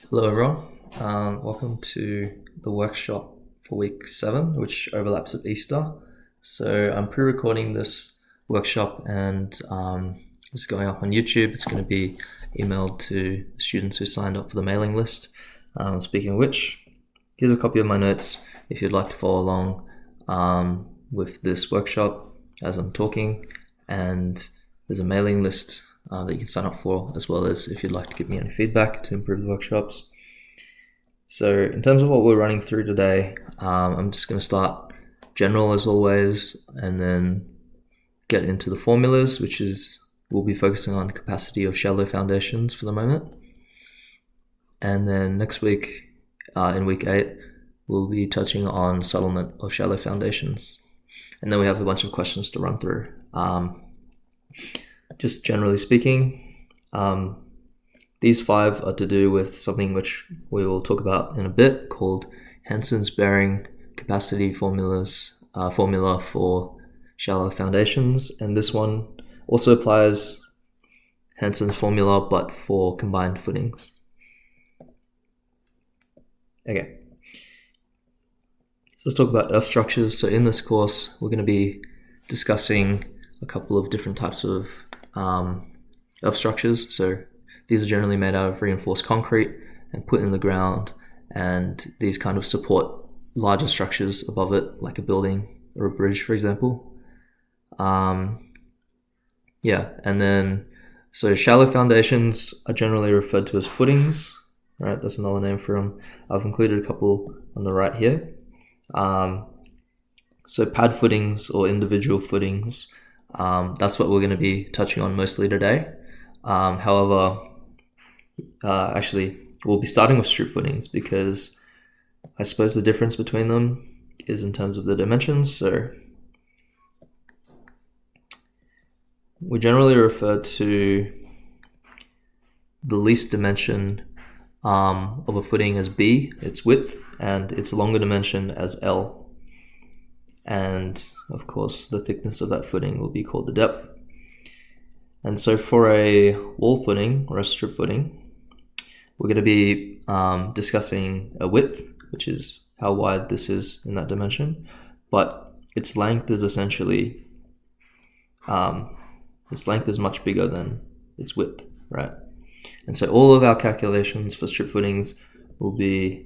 Hello everyone, welcome to the workshop for week 7, which overlaps with Easter. So I'm pre-recording this workshop and it's going up on YouTube. It's going to be emailed to students who signed up for the mailing list. Speaking of which, here's a copy of my notes if you'd like to follow along with this workshop as I'm talking, and there's a mailing list that you can sign up for, as well as if you'd like to give me any feedback to improve the workshops. So in terms of what we're running through today, I'm just going to start general as always, and then get into the formulas, which is we'll be focusing on the capacity of shallow foundations for the moment. And then next week, in week 8, we'll be touching on settlement of shallow foundations. And then we have a bunch of questions to run through. Just generally speaking, these 5 are to do with something which we will talk about in a bit, called Hansen's bearing capacity formula for shallow foundations. And this one also applies Hansen's formula, but for combined footings. Okay, so let's talk about earth structures. So in this course, we're going to be discussing a couple of different types of earth structures. So these are generally made out of reinforced concrete and put in the ground, and these kind of support larger structures above it, like a building or a bridge, for example. And then so shallow foundations are generally referred to as footings, right? That's another name for them. I've included a couple on the right here. So pad footings or individual footings, that's what we're going to be touching on mostly today. However, actually, we'll be starting with strip footings because I suppose the difference between them is in terms of the dimensions. So we generally refer to the least dimension of a footing as B, its width, and its longer dimension as L. And of course, the thickness of that footing will be called the depth. And so for a wall footing or a strip footing, we're going to be discussing a width, which is how wide this is in that dimension, but its length is essentially, its length is much bigger than its width, right? And so all of our calculations for strip footings will be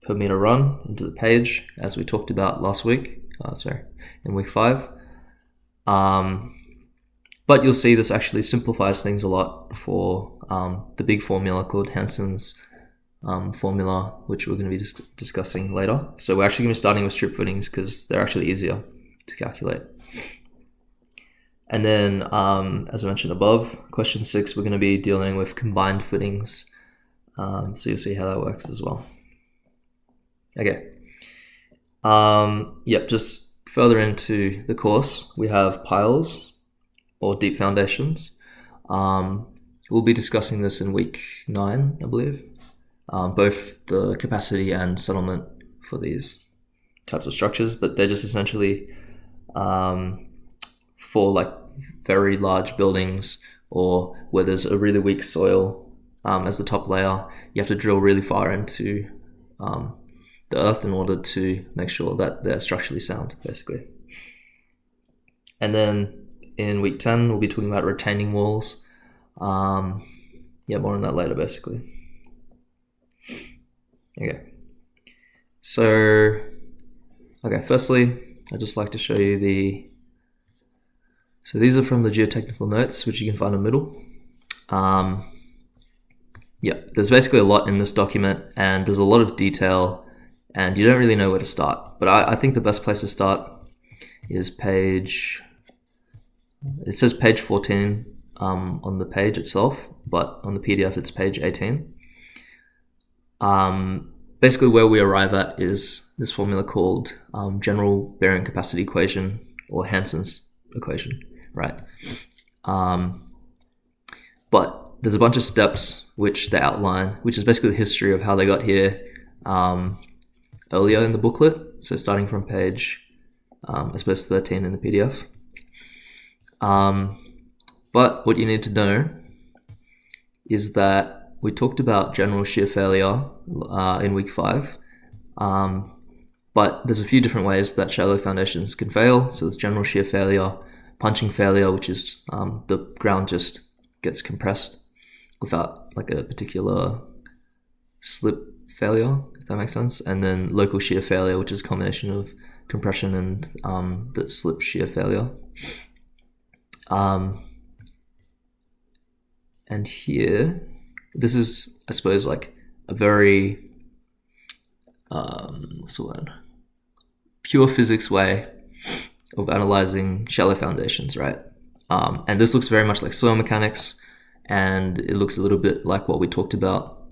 per meter run into the page, as we talked about last week, in week 5. But you'll see this actually simplifies things a lot for the big formula called Hansen's formula, which we're going to be discussing later. So we're actually going to be starting with strip footings because they're actually easier to calculate. And then, as I mentioned above, question 6, we're going to be dealing with combined footings. So you'll see how that works as well. Okay. Just further into the course, we have piles or deep foundations. We'll be discussing this in week 9, I believe. Both the capacity and settlement for these types of structures, but they're just essentially for like very large buildings or where there's a really weak soil as the top layer. You have to drill really far into the earth in order to make sure that they're structurally sound, basically. And then in week 10, we'll be talking about retaining walls. More on that later, basically. Okay. So, firstly, I'd just like to show you so these are from the geotechnical notes, which you can find in the middle. There's basically a lot in this document, and there's a lot of detail, and you don't really know where to start. But I think the best place to start is it says page 14 on the page itself, but on the PDF it's page 18. Basically where we arrive at is this formula called general bearing capacity equation, or Hansen's equation, right? But there's a bunch of steps which they outline, which is basically the history of how they got here earlier in the booklet. So starting from page, 13 in the PDF. But what you need to know is that we talked about general shear failure in week 5, but there's a few different ways that shallow foundations can fail. So there's general shear failure, punching failure, which is the ground just gets compressed without like a particular slip failure, if that makes sense, and then local shear failure, which is a combination of compression and the slip shear failure. And here, this is, I suppose, like a very what's the word? Pure physics way of analyzing shallow foundations, right? And this looks very much like soil mechanics, and it looks a little bit like what we talked about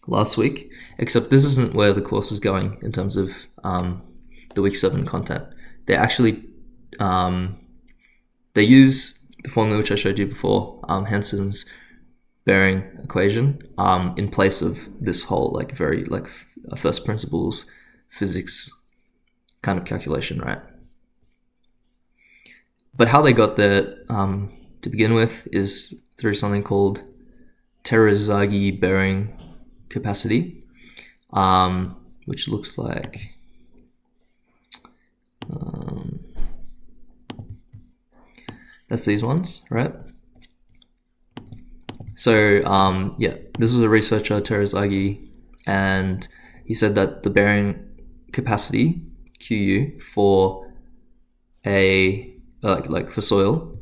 last week, except this isn't where the course is going in terms of the week 7 content. They actually they use the formula which I showed you before, Hansen's bearing equation, in place of this whole like very like first principles physics kind of calculation, right? But how they got there to begin with is through something called Terazaghi bearing capacity, which looks like that's these ones, right? So yeah, this was a researcher, Terazaghi, and he said that the bearing capacity QU for a like for soil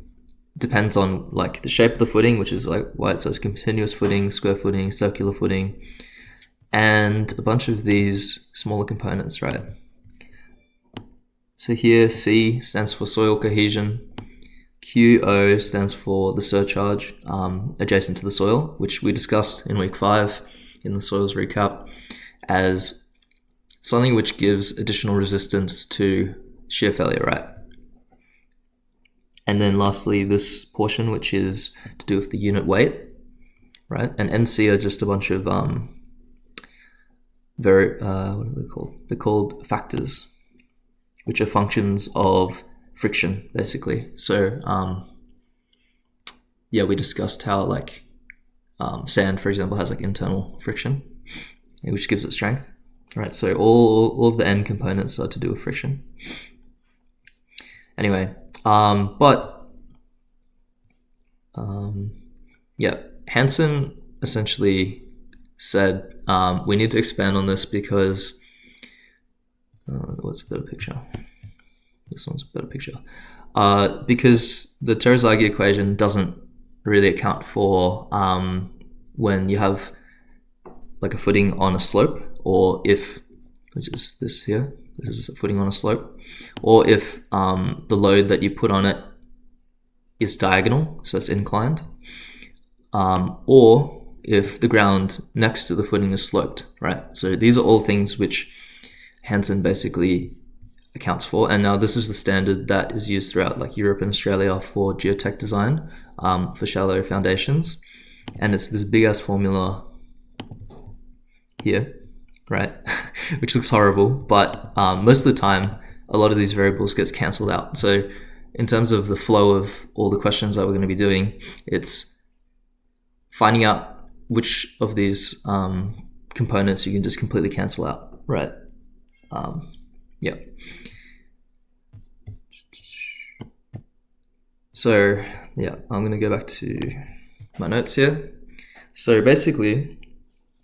depends on like the shape of the footing, which is like why it says continuous footing, square footing, circular footing, and a bunch of these smaller components, right? So here C stands for soil cohesion, QO stands for the surcharge adjacent to the soil, which we discussed in week 5 in the soils recap as something which gives additional resistance to shear failure, right? And then lastly, this portion, which is to do with the unit weight, right? And NC are just a bunch of very, what are they called? They're called factors, which are functions of friction, basically. So yeah, we discussed how like sand, for example, has like internal friction, which gives it strength, right? So all of the N components are to do with friction. Anyway, yeah, Hansen essentially said we need to expand on this because what's a better picture? This one's a better picture. Because the Terazaghi equation doesn't really account for when you have like a footing on a slope, or if, which is this here, this is a footing on a slope, or if the load that you put on it is diagonal, so it's inclined, or if the ground next to the footing is sloped, right? So these are all things which Hansen basically accounts for. And now this is the standard that is used throughout like Europe and Australia for geotech design for shallow foundations. And it's this big ass formula here, right? Which looks horrible, but most of the time, a lot of these variables gets cancelled out. So in terms of the flow of all the questions that we're going to be doing, it's finding out which of these components you can just completely cancel out, right? Yeah. So yeah, I'm going to go back to my notes here. So basically,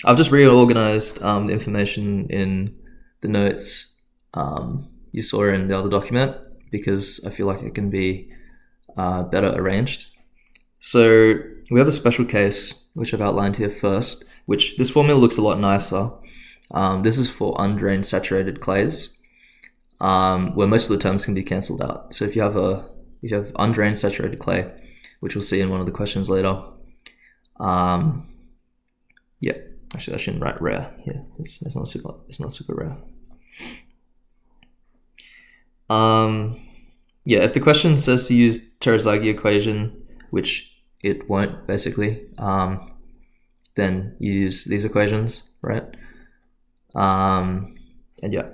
I've just reorganized the information in the notes you saw in the other document because I feel like it can be better arranged. So we have a special case, which I've outlined here first, which this formula looks a lot nicer. This is for undrained saturated clays, where most of the terms can be cancelled out. So if you have undrained saturated clay, which we'll see in one of the questions later, yeah, actually I shouldn't write rare here. It's not super rare. Yeah, if the question says to use Terazaghi equation, which it won't basically, then use these equations, right? And yeah,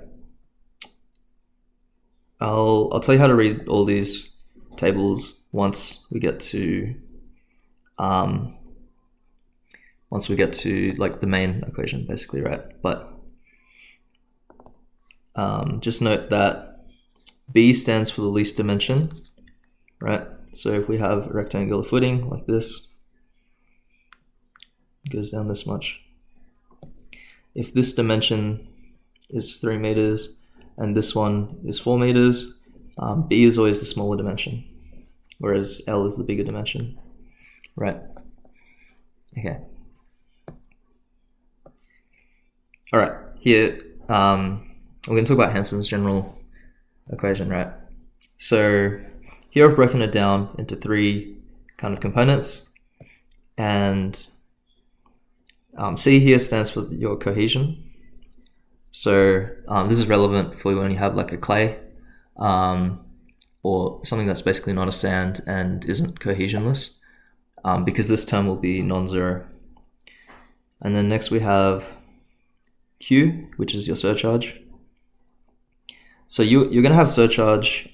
I'll tell you how to read all these tables once we get to once we get to like the main equation, basically, right? But just note that B stands for the least dimension, right? So if we have a rectangular footing like this, it goes down this much. If this dimension is 3 meters and this one is 4 meters, B is always the smaller dimension, whereas L is the bigger dimension, right? Okay. All right, here we're going to talk about Hansen's general equation, right? So here I've broken it down into 3 kind of components, and C here stands for your cohesion. So this is relevant for when you have like a clay or something that's basically not a sand and isn't cohesionless, because this term will be non-zero. And then next we have Q, which is your surcharge. So you're going to have surcharge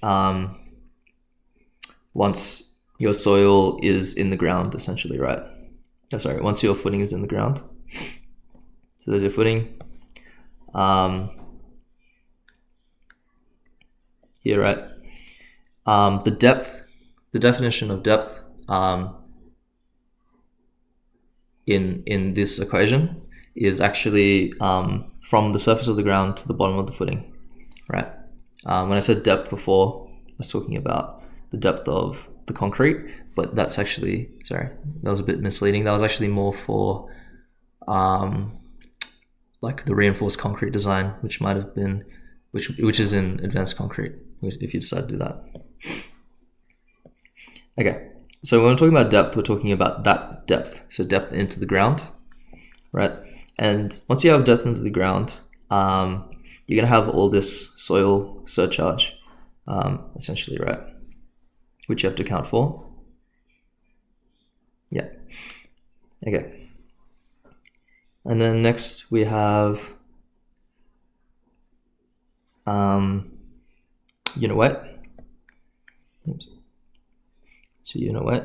once your soil is in the ground, essentially, right? Oh, sorry, once your footing is in the ground. So there's your footing. Here, right? The definition of depth in this equation is actually from the surface of the ground to the bottom of the footing, right? When I said depth before, I was talking about the depth of the concrete, but that's actually, sorry, that was a bit misleading. That was actually more for like the reinforced concrete design, which might have been, which is in advanced concrete, if you decide to do that. Okay, so when we're talking about depth, we're talking about that depth, so depth into the ground, right? And once you have depth into the ground, you're gonna have all this soil surcharge, essentially, right? Which you have to account for. Yeah. Okay. And then next we have unit weight. Oops. So unit weight.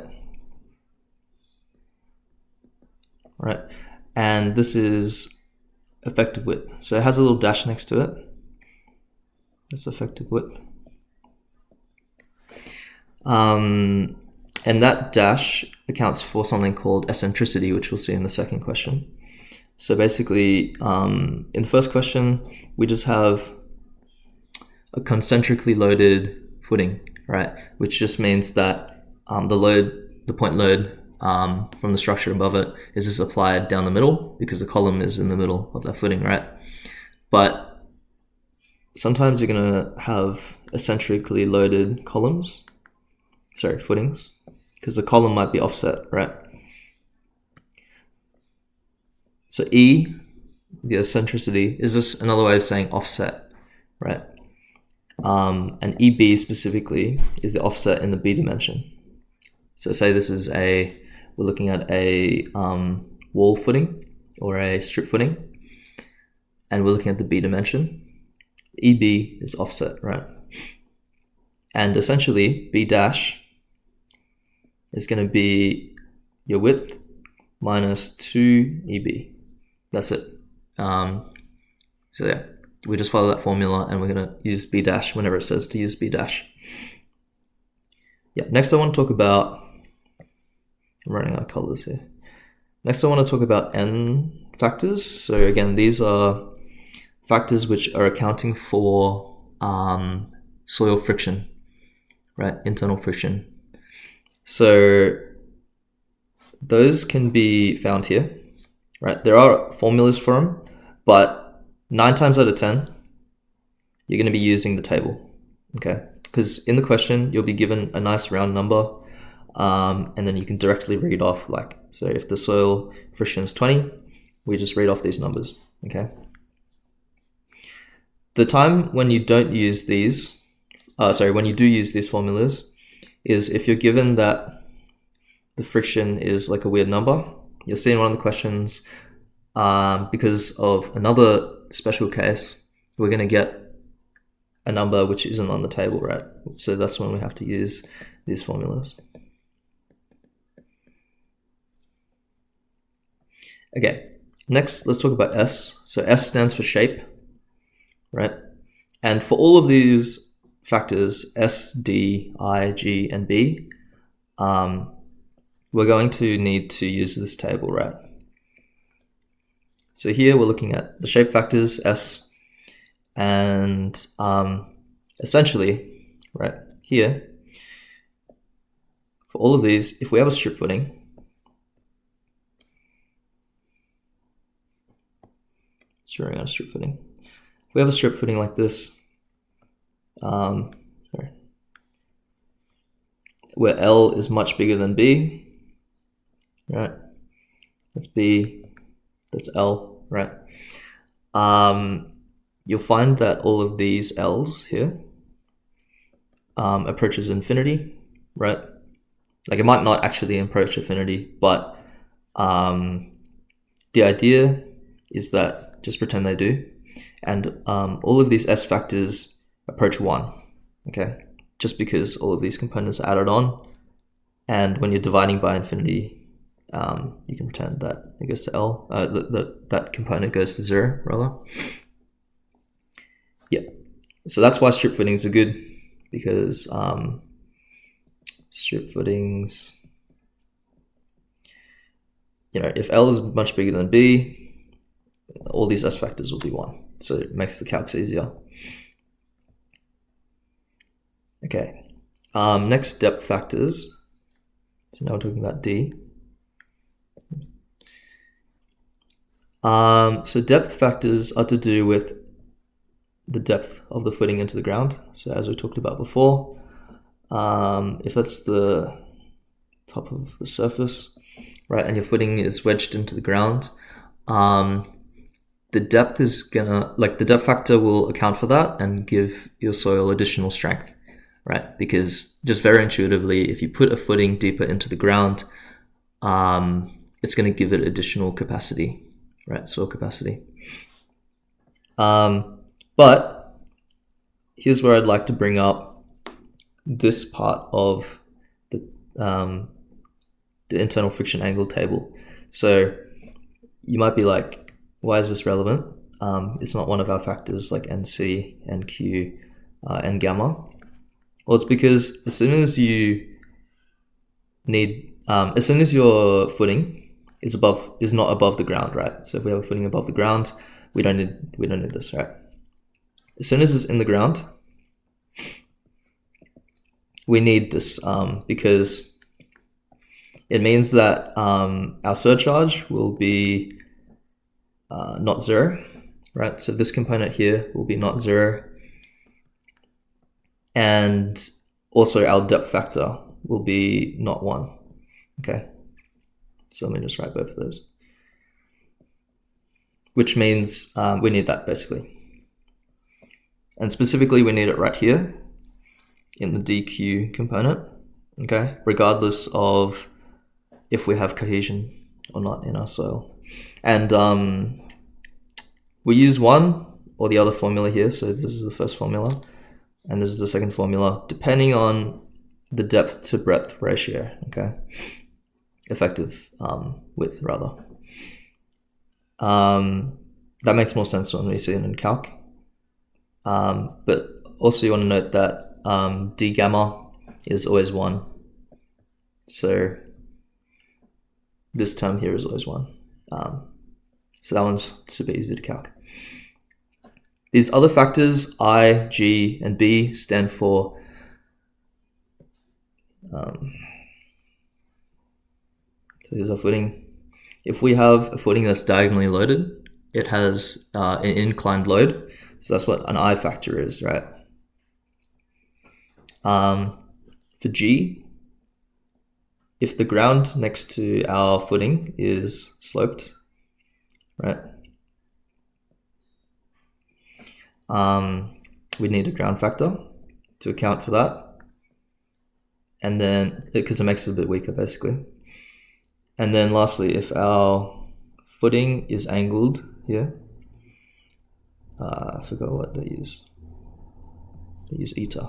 All right. And this is effective width. So it has a little dash next to it. That's effective width. And that dash accounts for something called eccentricity, which we'll see in the second question. So basically, in the first question, we just have a concentrically loaded footing, right? Which just means that the point load from the structure above it is just applied down the middle because the column is in the middle of that footing, right? But sometimes you're gonna have eccentrically loaded footings, because the column might be offset, right? So E, the eccentricity, is just another way of saying offset, right? And EB specifically is the offset in the B dimension. So say this is we're looking at a wall footing or a strip footing, and we're looking at the B dimension. EB is offset, right? And essentially, B dash is going to be your width minus 2 EB. That's it. So yeah, we just follow that formula, and we're going to use B dash whenever it says to use B dash. Yeah, next I want to talk about, I'm running out of colors here. Next I want to talk about N factors. So again, these are factors which are accounting for soil friction, right? Internal friction. So those can be found here, right? There are formulas for them, but 9 times out of 10, you're going to be using the table, okay? Because in the question, you'll be given a nice round number, and then you can directly read off, like, so if the soil friction is 20, we just read off these numbers, okay? The time when you don't use these, when you do use these formulas, is if you're given that the friction is like a weird number. You'll see in one of the questions, because of another special case, we're going to get a number which isn't on the table, right? So that's when we have to use these formulas. Okay, next let's talk about S. So S stands for shape, right? And for all of these factors, S, D, I, G, and B, we're going to need to use this table, right? So here we're looking at the shape factors, S, and essentially, right, here, for all of these, if we have a strip footing, zeroing out a strip footing. If we have a strip footing like this, where L is much bigger than B, right? That's B, that's L, right? You'll find that all of these L's here approaches infinity, right? Like it might not actually approach infinity, but the idea is that just pretend they do. And all of these S factors approach 1, okay? Just because all of these components are added on. And when you're dividing by infinity, you can pretend that it goes to L, that component goes to 0, rather. Yeah, so that's why strip footings are good, because strip footings, if L is much bigger than B, all these S factors will be 1. So it makes the calcs easier. Okay, next, depth factors. So now we're talking about D. So depth factors are to do with the depth of the footing into the ground. So as we talked about before, if that's the top of the surface, right, and your footing is wedged into the ground, the depth is gonna, the depth factor will account for that and give your soil additional strength, right? Because just very intuitively, if you put a footing deeper into the ground, it's going to give it additional capacity, right? Soil capacity. But here's where I'd like to bring up this part of the internal friction angle table. So you might be like, why is this relevant? It's not one of our factors like NC, NQ, and gamma. Well, it's because as soon as your footing is not above the ground, right? So if we have a footing above the ground, we don't need this, right? As soon as it's in the ground, we need this because it means that our surcharge will be not 0, right? So this component here will be not 0. And also our depth factor will be not 1, okay? So let me just write both of those. Which means we need that basically. And specifically we need it right here in the DQ component, okay? Regardless of if we have cohesion or not in our soil. And we use one or the other formula here. So this is the first formula and this is the second formula, depending on the depth to breadth ratio, okay? Effective width, rather. That makes more sense when we see it in calc. But also you want to note that d gamma is always 1. So this term here is always 1. So that one's super easy to calc. These other factors, I, G, and B, stand for so here's our footing. If we have a footing that's diagonally loaded, it has an inclined load. So that's what an I factor is, right? For G, if the ground next to our footing is sloped, right? We need a ground factor to account for that. And then, because it makes it a bit weaker basically. And then lastly, if our footing is angled here, I forgot what they use. They use eta.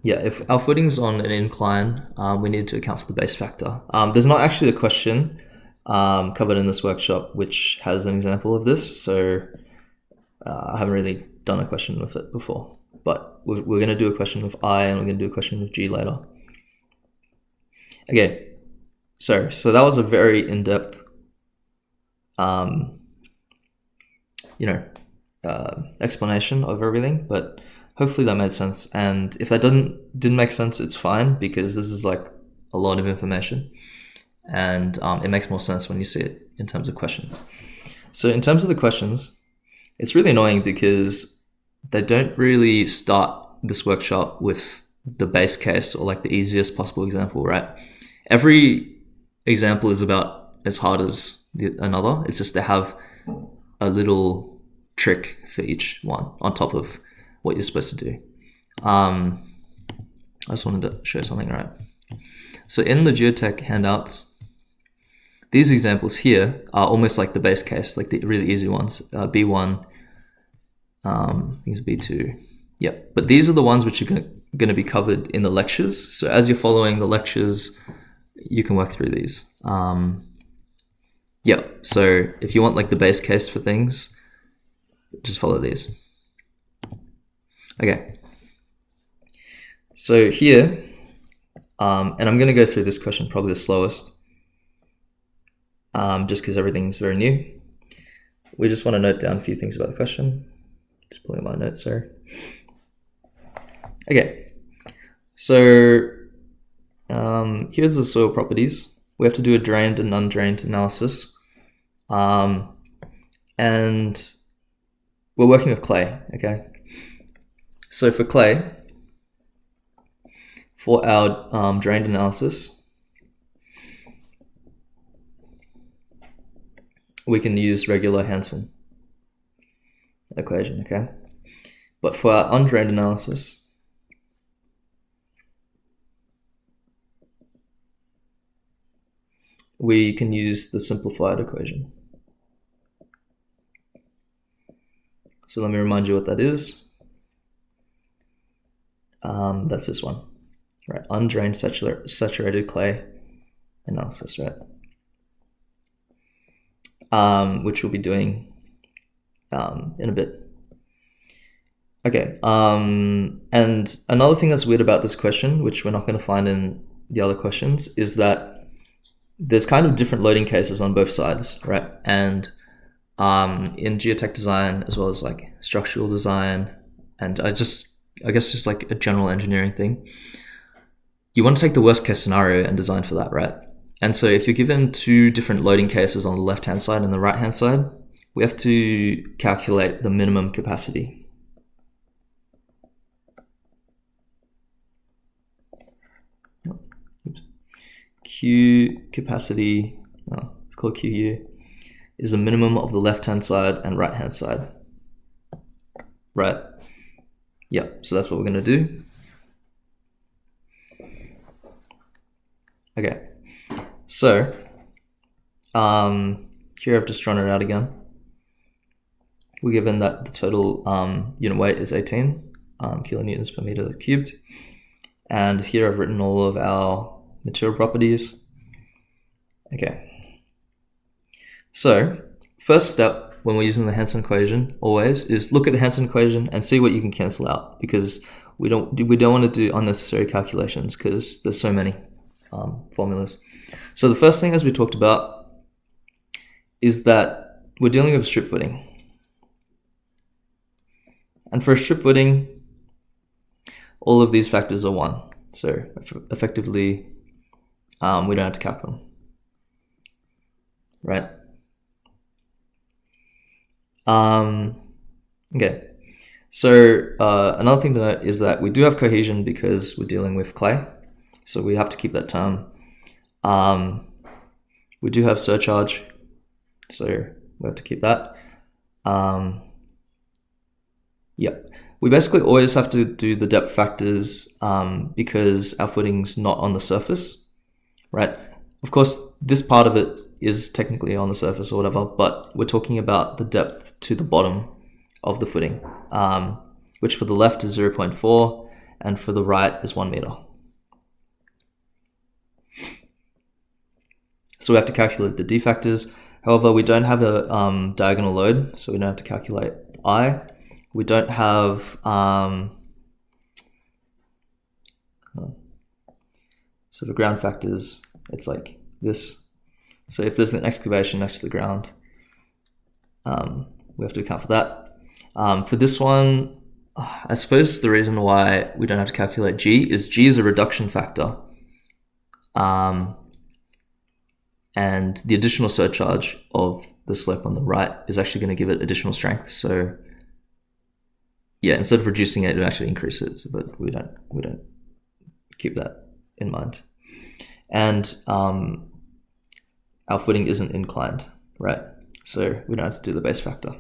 Yeah, if our footing's on an incline, we need to account for the base factor. There's not actually a question covered in this workshop, which has an example of this. So I haven't really done a question with it before, but we're going to do a question with I, and we're going to do a question with G later. Okay, so that was a very in-depth, explanation of everything, but hopefully that made sense. And if that didn't make sense, it's fine, because this is like a lot of information, and it makes more sense when you see it in terms of questions. So in terms of the questions, it's really annoying because they don't really start this workshop with the base case or like the easiest possible example, right? Every example is about as hard as another. It's just they have a little trick for each one on top of what you're supposed to do. I just wanted to show something, right? So in the geotech handouts, these examples here are almost like the base case, like the really easy ones. B1, I think it's B2. Yeah, but these are the ones which are going to be covered in the lectures. So as you're following the lectures, you can work through these. Yeah, so if you want like the base case for things, just follow these. Okay. So here, and I'm going to go through this question probably the slowest, just because everything's very new. We just want to note down a few things about the question. Just pulling my notes here. Okay, so here's the soil properties. We have to do a drained and undrained analysis. And we're working with clay, okay? So for clay, for our drained analysis, we can use regular Hansen equation, okay? But for our undrained analysis, we can use the simplified equation. So let me remind you what that is. That's this one, right? Undrained saturated clay analysis, right? Which we'll be doing in a bit. Okay, and another thing that's weird about this question, which we're not going to find in the other questions, is that there's kind of different loading cases on both sides, right? And in geotech design, as well as like structural design, and I guess just like a general engineering thing, you want to take the worst case scenario and design for that, right? And so if you're given two different loading cases on the left-hand side and the right-hand side, we have to calculate the minimum capacity. Q capacity, it's called QU, is the minimum of the left-hand side and right-hand side, right? Yeah, so that's what we're going to do. Okay, so here I've just drawn it out again. We're given that the total unit weight is 18 kilonewtons per meter cubed, and here I've written all of our material properties. Okay, so first step when we're using the Hansen equation always is look at the Hansen equation and see what you can cancel out, because we don't want to do unnecessary calculations because there's so many formulas. So the first thing, as we talked about, is that we're dealing with strip footing, and for a strip footing, all of these factors are 1. So effectively, we don't have to calc them, right? Okay, so another thing to note is that we do have cohesion because we're dealing with clay, so we have to keep that term. We do have surcharge, so we have to keep that. Yeah, we basically always have to do the depth factors because our footing's not on the surface, right? Of course, this part of it is technically on the surface or whatever, but we're talking about the depth to the bottom of the footing, which for the left is 0.4 and for the right is 1 meter. So we have to calculate the d factors. However, we don't have a diagonal load, so we don't have to calculate I. We don't have so for ground factors, it's like this. So if there's an excavation next to the ground, we have to account for that. For this one, I suppose the reason why we don't have to calculate G is a reduction factor. And the additional surcharge of the slope on the right is actually going to give it additional strength. So yeah, instead of reducing it, it actually increases, but we don't keep that in mind. And our footing isn't inclined, right? So we don't have to do the base factor. All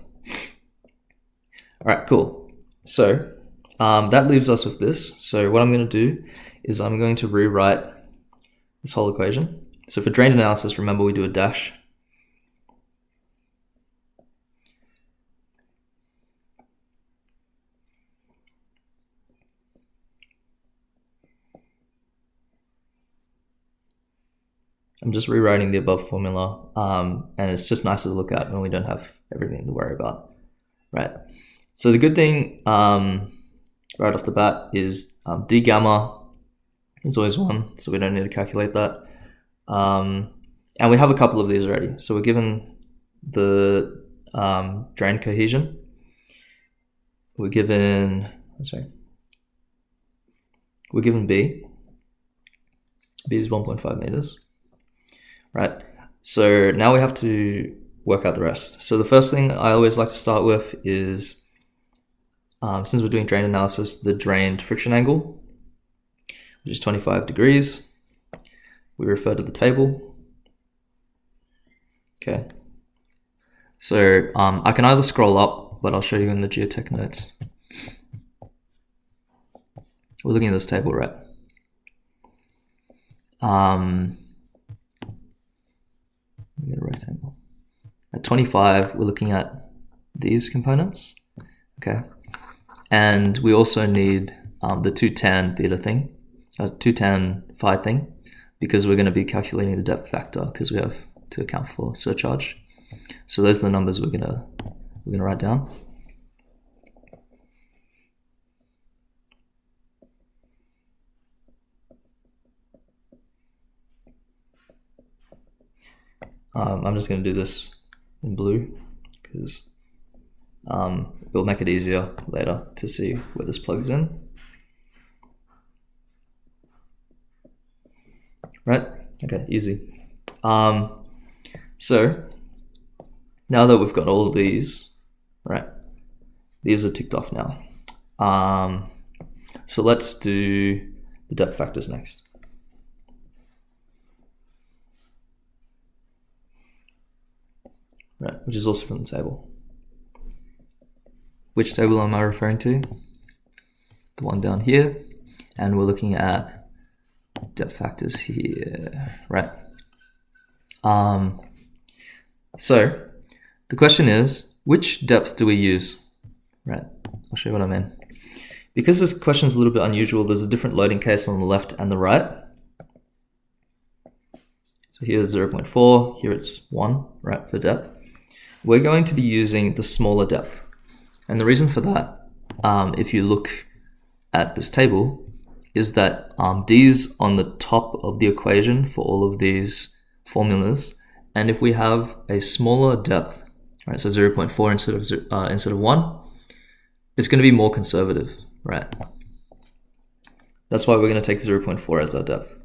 right, cool. So that leaves us with this. So what I'm going to do is I'm going to rewrite this whole equation. So for drained analysis, remember we do a dash. I'm just rewriting the above formula, and it's just nicer to look at when we don't have everything to worry about, right? So the good thing right off the bat is d gamma is always 1, so we don't need to calculate that. And we have a couple of these already. So we're given the drain cohesion. We're given B. B is 1.5 meters. Right, so now we have to work out the rest. So the first thing I always like to start with is, since we're doing drain analysis, the drained friction angle, which is 25 degrees. We refer to the table. Okay, so I can either scroll up, but I'll show you in the geotech notes. We're looking at this table, right? Get a rectangle. At 25, we're looking at these components, okay? And we also need the 2tan theta thing, 2tan phi thing, because we're going to be calculating the depth factor because we have to account for surcharge. So those are the numbers we're gonna write down. I'm just going to do this in blue because it'll make it easier later to see where this plugs in. Right? Okay, easy. So now that we've got all of these, right, these are ticked off now. So let's do the depth factors next. Right, which is also from the table. Which table am I referring to? The one down here, and we're looking at depth factors here, right? So the question is, which depth do we use? Right, I'll show you what I mean. Because this question is a little bit unusual, there's a different loading case on the left and the right. So here's 0.4, here it's 1, right, for depth. We're going to be using the smaller depth. And the reason for that, if you look at this table, is that D's on the top of the equation for all of these formulas. And if we have a smaller depth, right, so 0.4 instead of 1, it's going to be more conservative, right? That's why we're going to take 0.4 as our depth.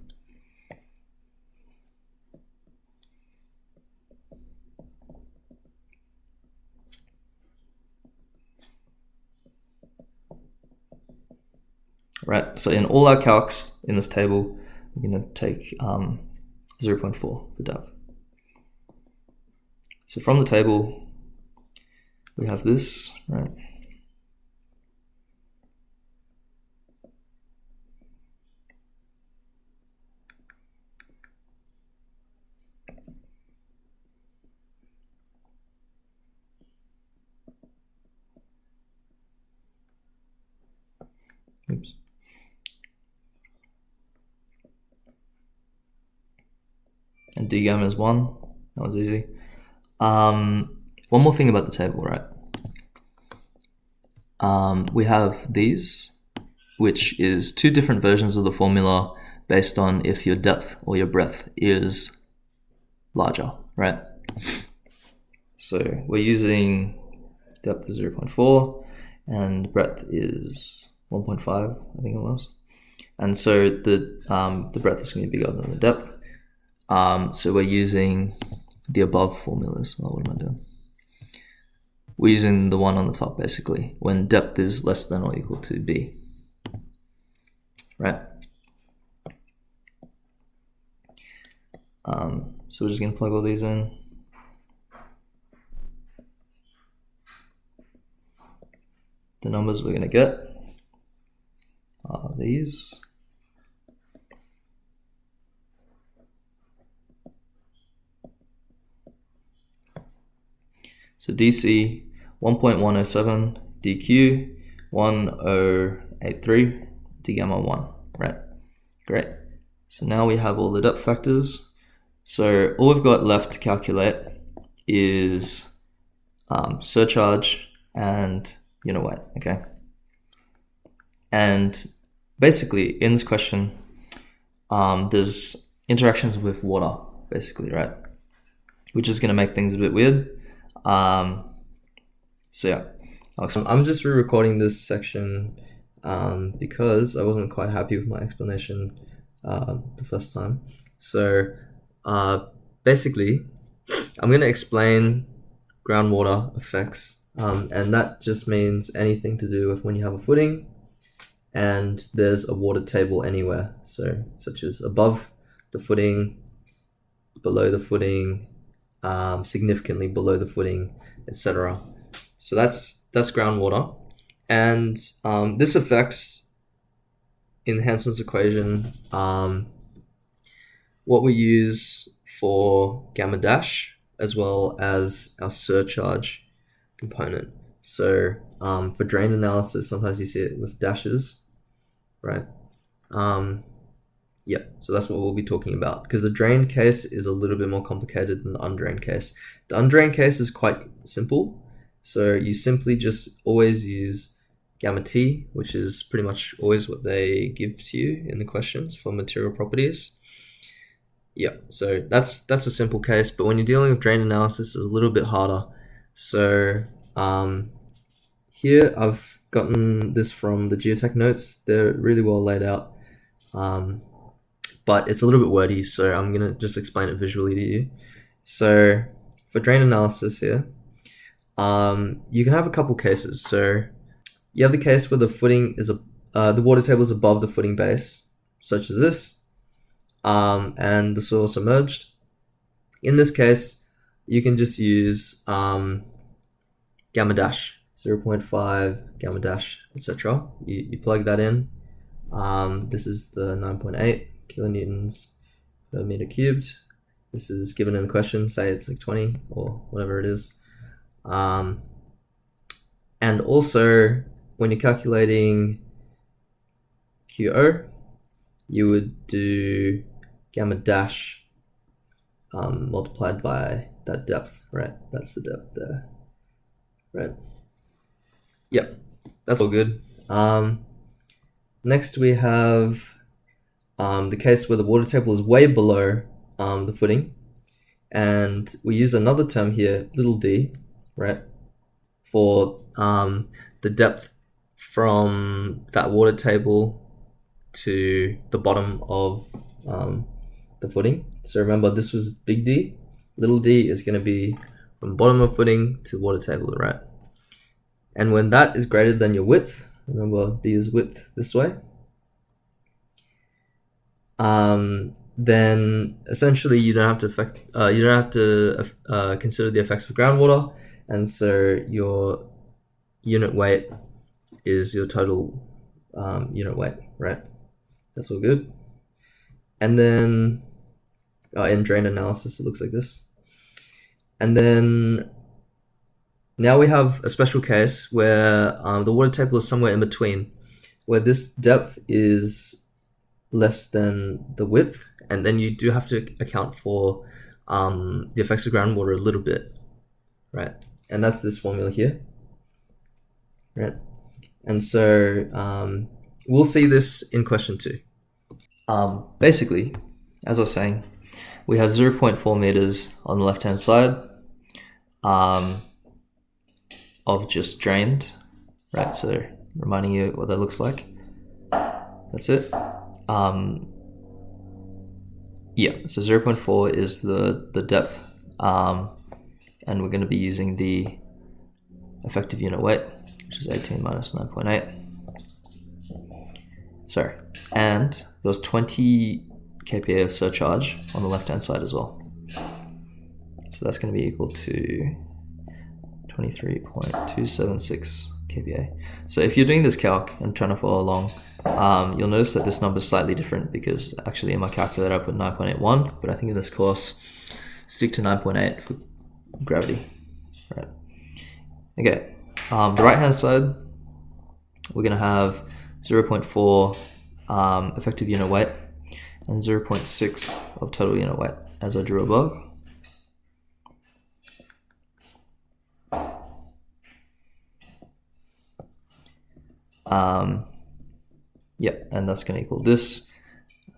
Right, so in all our calcs in this table, we're going to take 0.4 for depth. So from the table, we have this, right? Oops. And D gamma is 1. That one's easy. One more thing about the table, right? We have these, which is two different versions of the formula based on if your depth or your breadth is larger, right? So we're using depth is 0.4 and breadth is 1.5, I think it was. And so the breadth is going to be bigger than the depth. So we're using the above formulas. Well, what am I doing? We're using the one on the top, basically, when depth is less than or equal to b, right? So we're just going to plug all these in. The numbers we're going to get are these. So DC 1.107, DQ 1083, D gamma 1, right? Great. So now we have all the depth factors. So all we've got left to calculate is surcharge and unit weight, okay? And basically in this question, there's interactions with water, basically, right? Which is gonna make things a bit weird. So yeah, I'm just re-recording this section because I wasn't quite happy with my explanation the first time. So basically, I'm going to explain groundwater effects, and that just means anything to do with when you have a footing and there's a water table anywhere, so such as above the footing, below the footing, significantly below the footing, etc. So that's groundwater, and this affects in Hansen's equation what we use for gamma dash as well as our surcharge component. So for drain analysis, sometimes you see it with dashes, right? Yeah, so that's what we'll be talking about, because the drain case is a little bit more complicated than the undrained case. The undrained case is quite simple. So you simply just always use gamma T, which is pretty much always what they give to you in the questions for material properties. Yeah, so that's a simple case, but when you're dealing with drain analysis, it's a little bit harder. So here I've gotten this from the geotech notes. They're really well laid out. But it's a little bit wordy, so I'm going to just explain it visually to you. So for drain analysis here, you can have a couple cases. So you have the case where the footing is the water table is above the footing base, such as this, and the soil is submerged. In this case, you can just use gamma dash, 0.5, gamma dash, etc. You plug that in. This is the 9.8 kilonewtons per meter cubed. This is given in the question, say it's like 20 or whatever it is. And also, when you're calculating QO, you would do gamma dash multiplied by that depth, right? That's the depth there, right? Yep, that's all good. Next we have the case where the water table is way below the footing, and we use another term here, little d, right, for the depth from that water table to the bottom of the footing. So remember, this was big D. Little d is going to be from bottom of footing to water table, right? And when that is greater than your width, remember d is width this way, then essentially you don't have to consider the effects of groundwater, and so your unit weight is your total unit weight, right? That's all good. And then in drain analysis, it looks like this. And then now we have a special case where the water table is somewhere in between, where this depth is less than the width, and then you do have to account for the effects of groundwater a little bit, right? And that's this formula here, right? And so we'll see this in question 2. Basically, as I was saying, we have 0.4 meters on the left-hand side of just drained, right? So reminding you what that looks like. That's it. Yeah, so 0.4 is the depth, and we're going to be using the effective unit weight, which is 18 minus 9.8. Sorry, and there was 20 kPa of surcharge on the left-hand side as well. So that's going to be equal to 23.276 kPa. So if you're doing this calc and trying to follow along, you'll notice that this number is slightly different because actually in my calculator I put 9.81, but I think in this course, stick to 9.8 for gravity, right? Okay, the right-hand side, we're going to have 0.4 effective unit weight and 0.6 of total unit weight, as I drew above. Yeah, and that's going to equal this.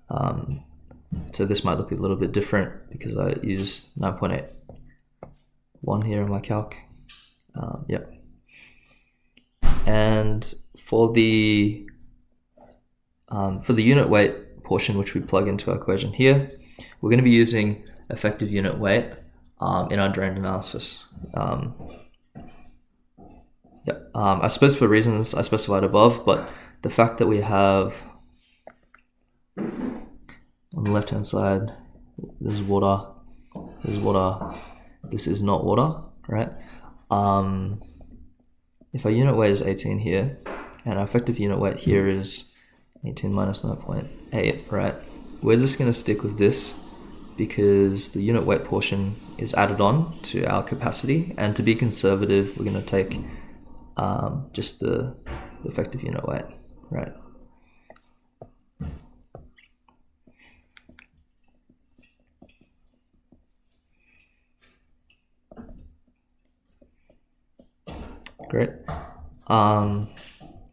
So this might look a little bit different because I used 9.81 here in my calc. Yeah. And for the unit weight portion, which we plug into our equation here, we're going to be using effective unit weight in our drained analysis. Yeah, I suppose for reasons I specified above, but the fact that we have on the left hand side, this is water, this is water, this is not water, right? If our unit weight is 18 here, and our effective unit weight here is 18 minus 9.8, right? We're just going to stick with this because the unit weight portion is added on to our capacity, and to be conservative, we're going to take just the effective unit weight, right? Great.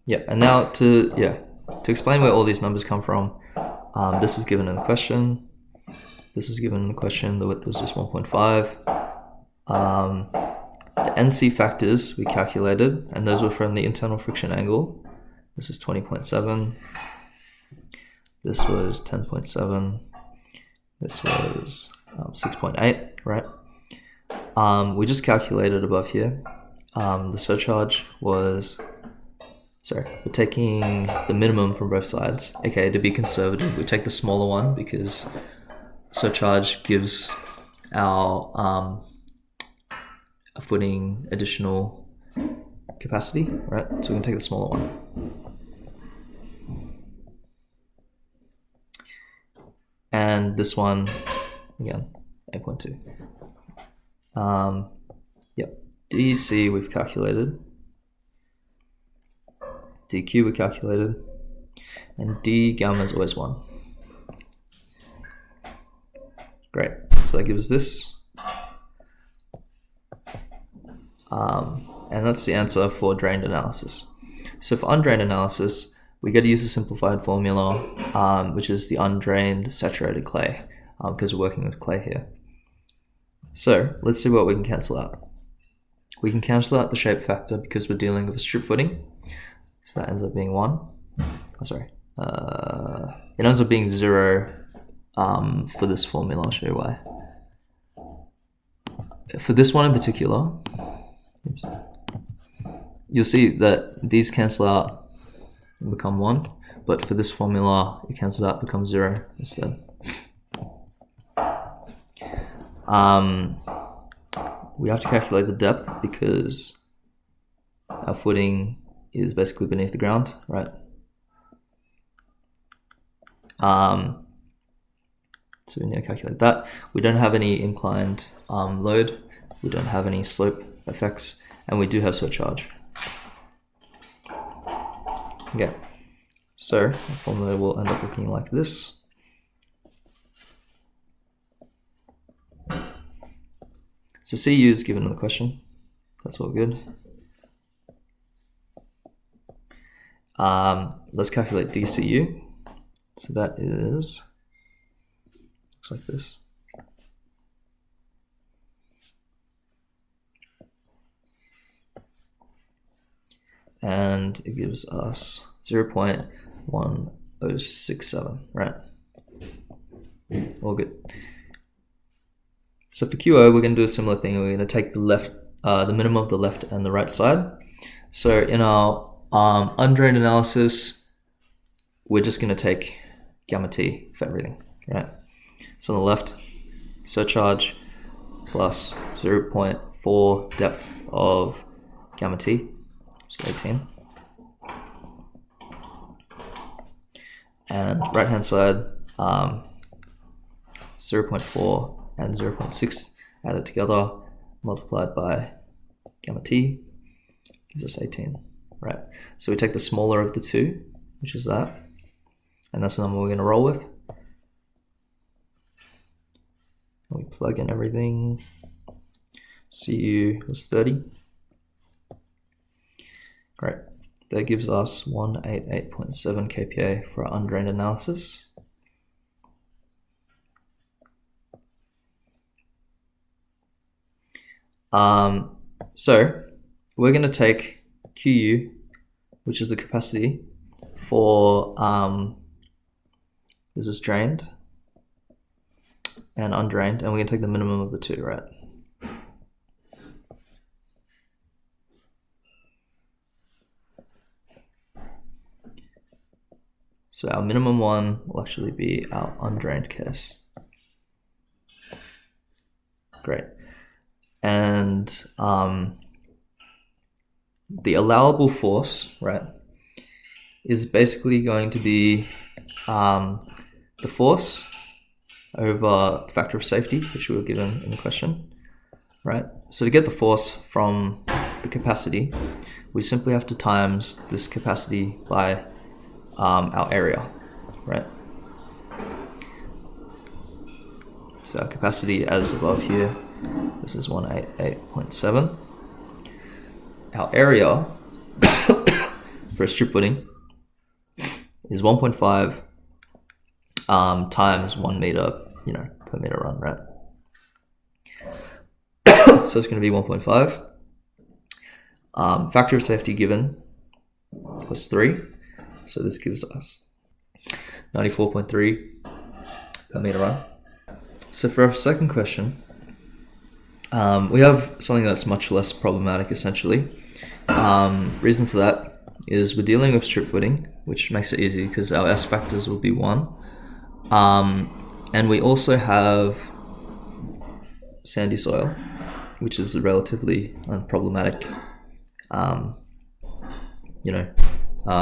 Yeah, and now to explain where all these numbers come from, this is given in the question. This is given in the question. The width was just 1.5. The NC factors we calculated, and those were from the internal friction angle. This is 20.7. This was 10.7. This was 6.8, right? We just calculated above here. The surcharge was, sorry, we're taking the minimum from both sides. Okay, to be conservative, we take the smaller one because surcharge gives our footing additional capacity, right? So we can take the smaller one. And this one, again, 8.2. Yep. DC we've calculated. DQ we calculated. And D gamma is always 1. Great. So that gives us this. And that's the answer for drained analysis. So for undrained analysis, we got to use the simplified formula, which is the undrained saturated clay, because we're working with clay here. So let's see what we can cancel out. We can cancel out the shape factor because we're dealing with a strip footing. So that ends up being 1. Oh, sorry. It ends up being 0 for this formula. I'll show you why. For this one in particular, oops, you'll see that these cancel out and become 1, but for this formula, it cancels out, becomes 0 instead. We have to calculate the depth because our footing is basically beneath the ground, right? So we need to calculate that. We don't have any inclined load. We don't have any slope effects, and we do have surcharge. Okay, so the formula will end up looking like this. So CU is given in the question. That's all good. Let's calculate DCU. So that is, looks like this. And it gives us 0.1067, right? All good. So for QO, we're going to do a similar thing. We're going to take the left, the minimum of the left and the right side. So in our undrained analysis, we're just going to take gamma T for everything, right? So on the left, surcharge plus 0.4 depth of gamma T, which is 18. And right hand side, 0.4 and 0.6 added together, multiplied by gamma T, gives us 18, right? So we take the smaller of the two, which is that, and that's the number we're going to roll with. We plug in everything. CU was 30. Great. That gives us 188.7 kPa for our undrained analysis. So we're going to take QU, which is the capacity for this is drained and undrained, and we're going to take the minimum of the two, right? So our minimum one will actually be our undrained case. Great. And the allowable force, right, is basically going to be the force over the factor of safety, which we were given in the question, right? So to get the force from the capacity, we simply have to times this capacity by our area, right? So our capacity as above here, this is 188.7. Our area for a strip footing is 1.5 times 1 meter, per meter run, right? So it's going to be 1.5. Factor of safety given was 3. So this gives us 94.3 per meter run. So for our second question, we have something that's much less problematic, essentially. Reason for that is we're dealing with strip footing, which makes it easy because our S factors will be 1. And we also have sandy soil, which is a relatively unproblematic,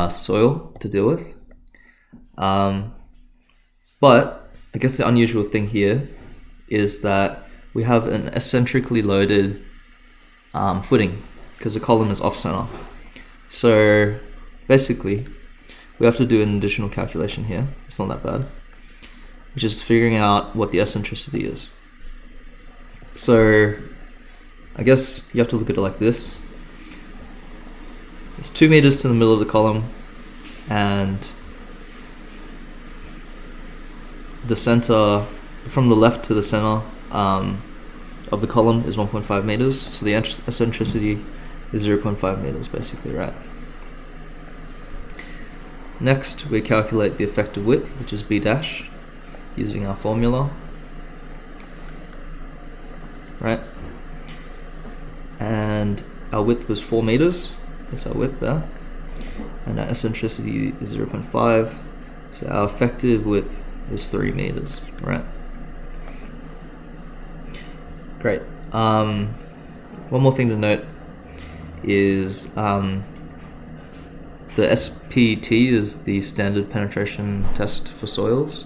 soil to deal with. But I guess the unusual thing here is that we have an eccentrically loaded footing because the column is off center. So basically, we have to do an additional calculation here. It's not that bad, which is figuring out what the eccentricity is. So I guess you have to look at it like this. It's 2 meters to the middle of the column, and the center, from the left to the center of the column is 1.5 meters. So the eccentricity is 0.5 meters, basically, right? Next, we calculate the effective width, which is B dash, using our formula, right? And our width was 4 meters. That's our width there. And our eccentricity is 0.5. So our effective width is 3 meters, right? Great. One more thing to note is the SPT is the standard penetration test for soils,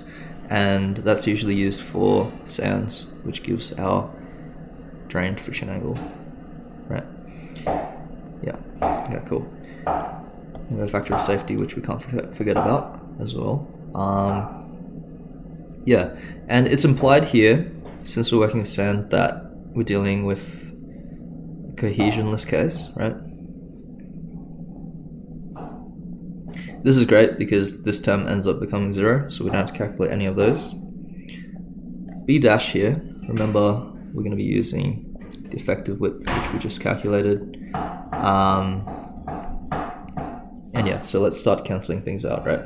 and that's usually used for sands, which gives our drained friction angle, right? Yeah, cool. We have a factor of safety, which we can't forget about as well. Yeah, and it's implied here, since we're working with sand, that we're dealing with cohesionless case, right? This is great because this term ends up becoming 0, so we don't have to calculate any of those. B dash here, remember we're going to be using the effective width, which we just calculated. And yeah, so let's start cancelling things out, right?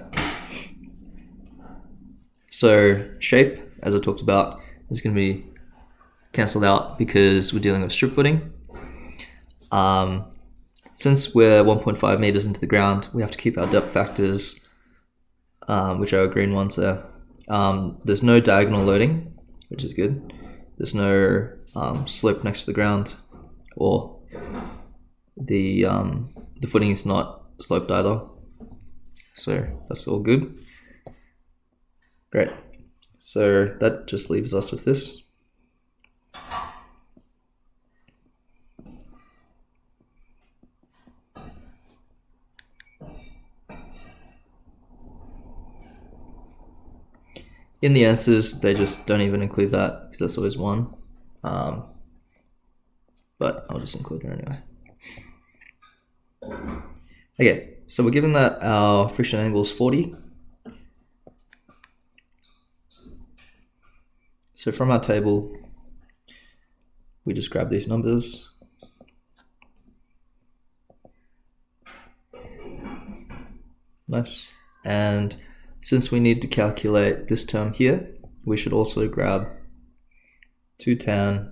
So shape, as I talked about, is going to be cancelled out because we're dealing with strip footing. Since we're 1.5 meters into the ground, we have to keep our depth factors, which are our green ones there. There's no diagonal loading, which is good. There's no slope next to the ground, or the footing is not sloped either. So that's all good. Great. So that just leaves us with this. In the answers, they just don't even include that because that's always 1. But I'll just include it anyway. Okay, so we're given that our friction angle is 40. So from our table, we just grab these numbers. Nice. And since we need to calculate this term here, we should also grab 2 tan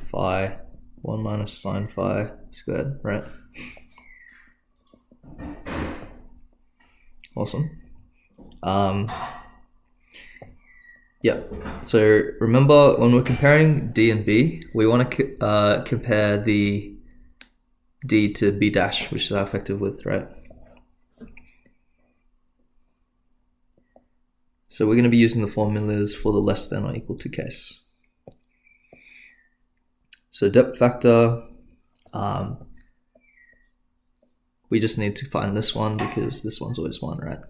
phi 1 minus sine phi squared, right? Awesome. Yeah, so remember when we're comparing D and B, we want to compare the D to B dash, which is our effective width, right? So we're going to be using the formulas for the less than or equal to case. So depth factor, we just need to find this one because this one's always 1, right?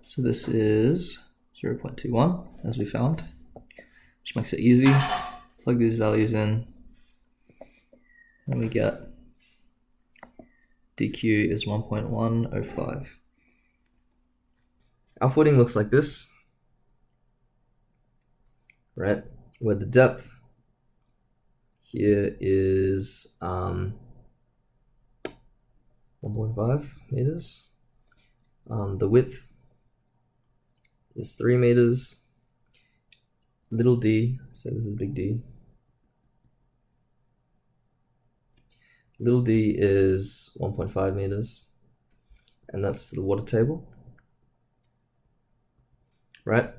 So this is 0.21 as we found, which makes it easy. Plug these values in and we get dq is 1.105. Our footing looks like this, right? Where the depth here is 1.5 meters. The width is 3 meters. Little d, so this is big D. Little d is 1.5 meters, and that's the water table, right?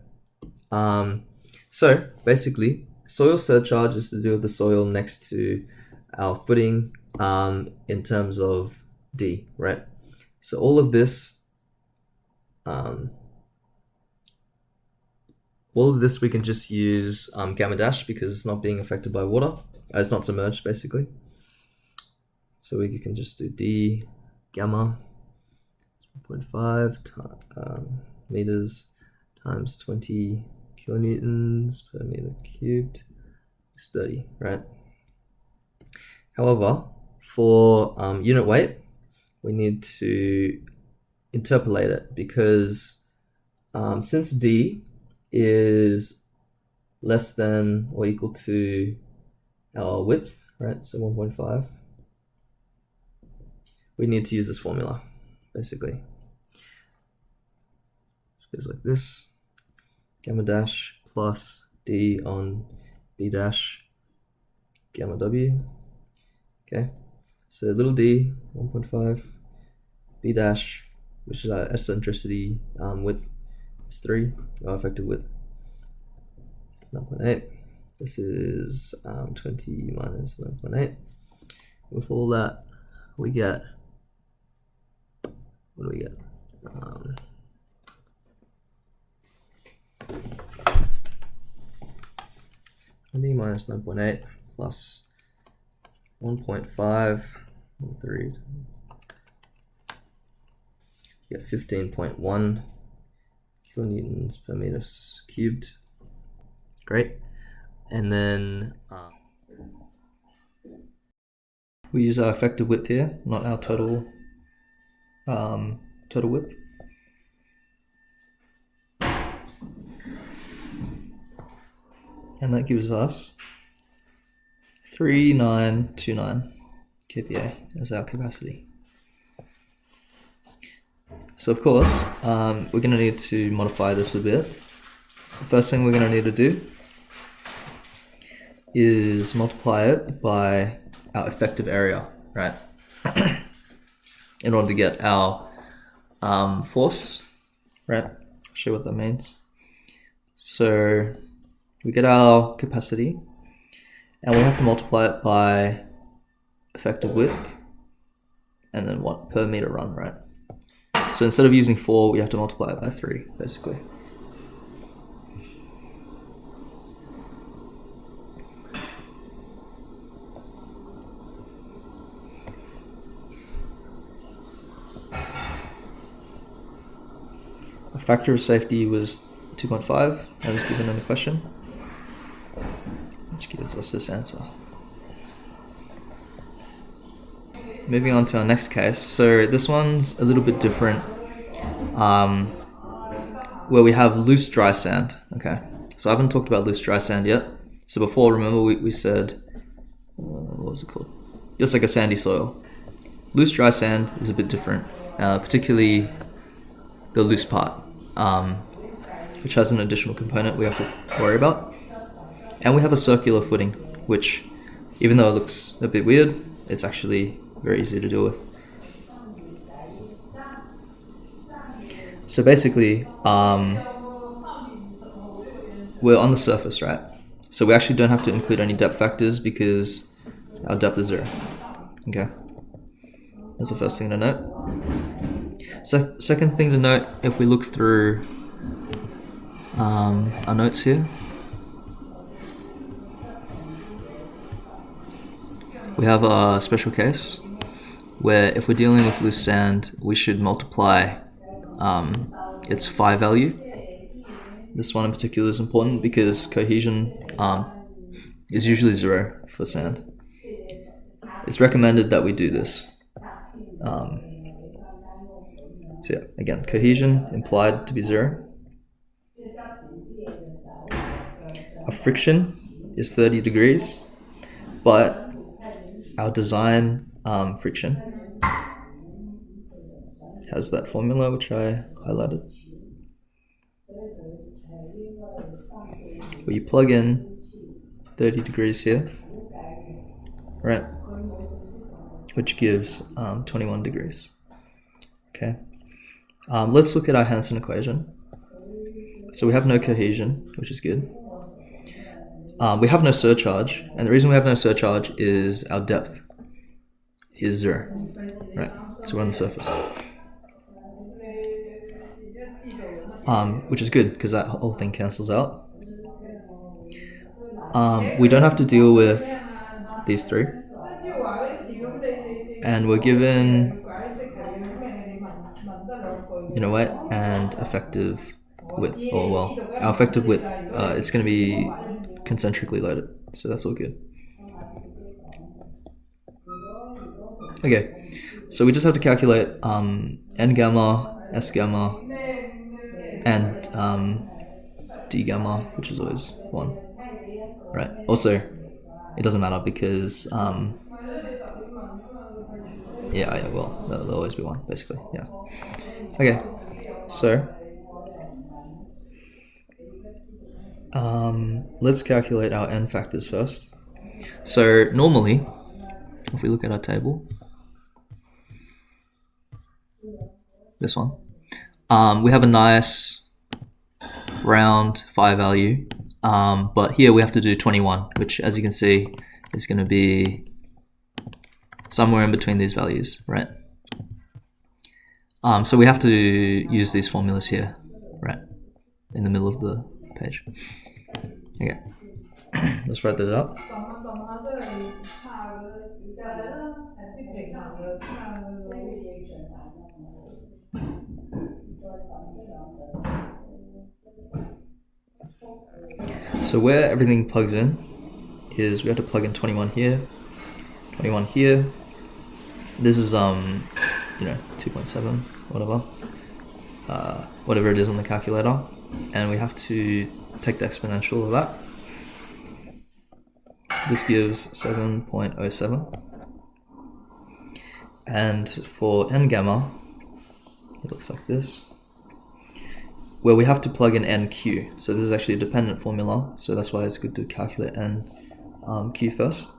So basically, soil surcharge is to do with the soil next to our footing in terms of D, right? So all of this, we can just use gamma dash because it's not being affected by water. It's not submerged, basically. So we can just do D gamma 1.5 meters times 20 kilonewtons per meter cubed is 30, right? However, for unit weight, we need to interpolate it because since D is less than or equal to our width, right? So 1.5. We need to use this formula, basically. It goes like this: gamma dash plus D on B dash gamma W. Okay, so little d 1.5, B dash, which is our eccentricity width, is 3, our effective width 9.8. This is 20 minus 9.8. With all that, we get, what do we get? 20 minus 9.8 plus 1.5, 3, you get 15.1 kilonewtons per meter cubed. Great. And then we use our effective width here, not our total width. And that gives us 3929 kPa as our capacity. So of course, we're going to need to modify this a bit. The first thing we're going to need to do is multiply it by our effective area, right? In order to get our force, right? I'll show you what that means. So we get our capacity, and we have to multiply it by effective width, and then what per meter run, right? So instead of using 4, we have to multiply it by 3, basically. A factor of safety was 2.5, as given in the question, which gives us this answer. Moving on to our next case. So this one's a little bit different, where we have loose dry sand. Okay, so I haven't talked about loose dry sand yet. So before, remember we said, what was it called? Just like a sandy soil. Loose dry sand is a bit different, particularly the loose part, which has an additional component we have to worry about. And we have a circular footing, which, even though it looks a bit weird, it's actually very easy to deal with. So basically, we're on the surface, right? So we actually don't have to include any depth factors because our depth is 0. Okay, that's the first thing to note. So second thing to note, if we look through our notes here, we have a special case where if we're dealing with loose sand, we should multiply its phi value. This one in particular is important because cohesion is usually 0 for sand. It's recommended that we do this. So yeah, again, cohesion implied to be 0. Our friction is 30 degrees, but our design friction has that formula which I highlighted, where you plug in 30 degrees here, right, which gives 21 degrees. Okay, let's look at our Hansen equation. So we have no cohesion, which is good. We have no surcharge, and the reason we have no surcharge is our depth is 0, right? So we're on the surface, which is good because that whole thing cancels out. We don't have to deal with these 3, and we're given, you know what, and effective width, or well, our effective width, it's going to be concentrically loaded, so that's all good. Okay, so we just have to calculate n gamma, s gamma, and d gamma, which is always 1, right? Also, it doesn't matter because yeah, well, there'll always be 1, basically. Yeah. Okay, so let's calculate our n factors first. So normally, if we look at our table, this one, we have a nice round phi value, but here we have to do 21, which, as you can see, is going to be somewhere in between these values, right? So we have to use these formulas here, right, in the middle of the page. Okay. Let's write this out. So where everything plugs in is we have to plug in 21 here, 21 here. This is 2.7, whatever it is on the calculator, and we have to take the exponential of that. This gives 7.07, and for n gamma, it looks like this. Well, we have to plug in nq, so this is actually a dependent formula, so that's why it's good to calculate nq first.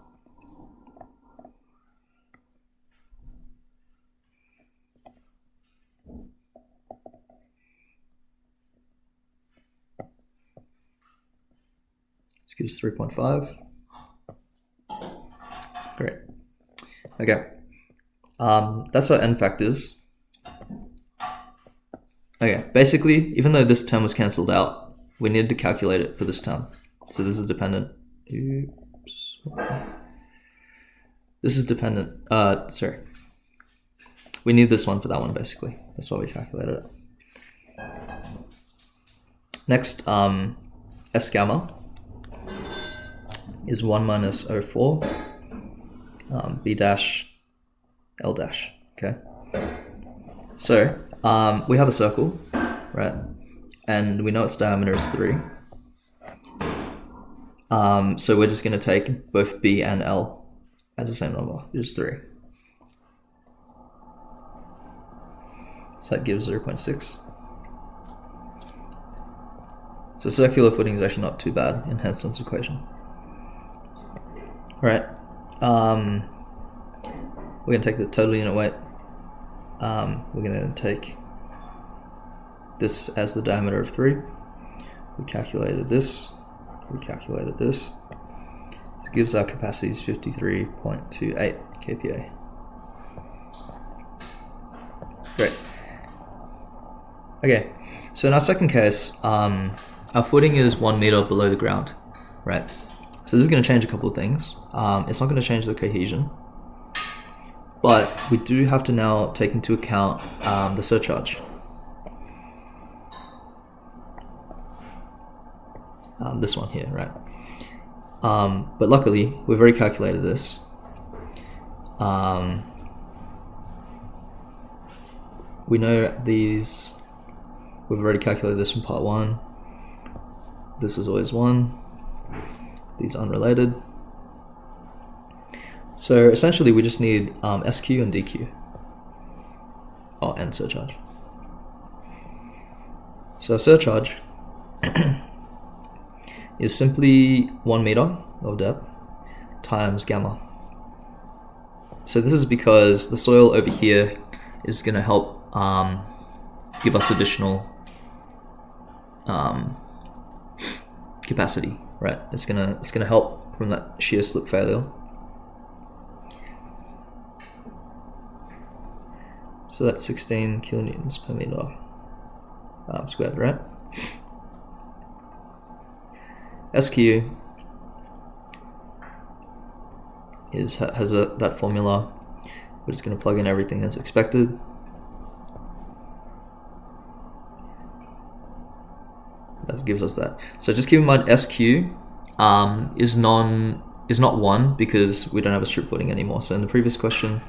This gives 3.5. Great. Okay. That's our n factors. Okay, basically, even though this term was cancelled out, we needed to calculate it for this term. So this is dependent. Oops. This is dependent. Sorry. We need this one for that one, basically. That's why we calculated it. Next, S gamma is 1 minus 04, B dash, L dash, okay? So, we have a circle, right? And we know its diameter is 3. So we're just going to take both B and L as the same number, which is 3. So that gives 0.6. So circular footing is actually not too bad in Hansen's equation. Right. We're going to take the total unit weight. We're going to take this as the diameter of 3. We calculated this. We calculated this. It gives our capacities 53.28 kPa. Great. Okay, so in our second case, our footing is 1 meter below the ground, right? So this is going to change a couple of things. It's not going to change the cohesion, but we do have to now take into account the surcharge. This one here, right? But luckily, we've already calculated this. We know these, we've already calculated this from part 1. This is always 1. These are unrelated. So essentially we just need SQ and DQ. Oh, and surcharge. So surcharge is simply 1 meter of depth times gamma. So this is because the soil over here is going to help give us additional capacity, right? It's gonna help from that shear slip failure. So that's 16 kilonewtons per meter squared, right? SQ has that formula. We're just going to plug in everything as expected. That gives us that. So just keep in mind SQ is not 1 because we don't have a strip footing anymore. So in the previous question,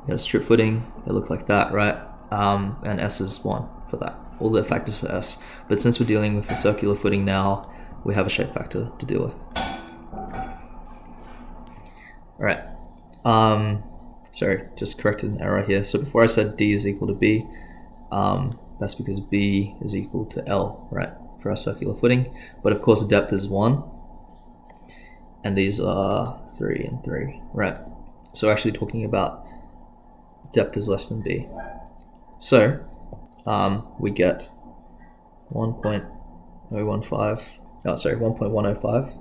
we had a strip footing. It looked like that, right? And S is 1 for that. All the factors for S. But since we're dealing with a circular footing now, we have a shape factor to deal with. All right. Sorry, just corrected an error here. So before I said D is equal to B, that's because B is equal to L, right, for our circular footing. But of course, depth is 1, and these are 3 and 3, right? So actually talking about depth is less than B. So we get 1.015. Oh, sorry, 1.105.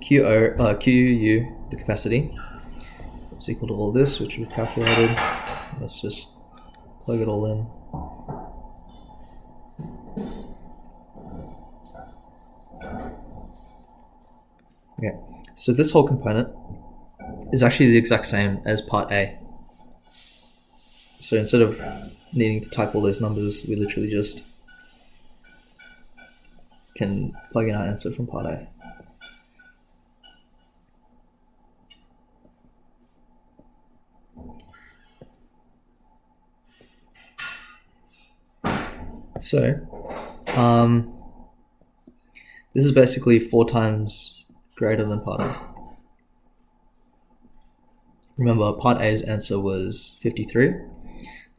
QU, the capacity, is equal to all this, which we've calculated. Let's just plug it all in. Okay, so this whole component is actually the exact same as part A. So instead of needing to type all those numbers, we literally just can plug in our answer from part A. So this is basically 4 times greater than part A. Remember, part A's answer was 53.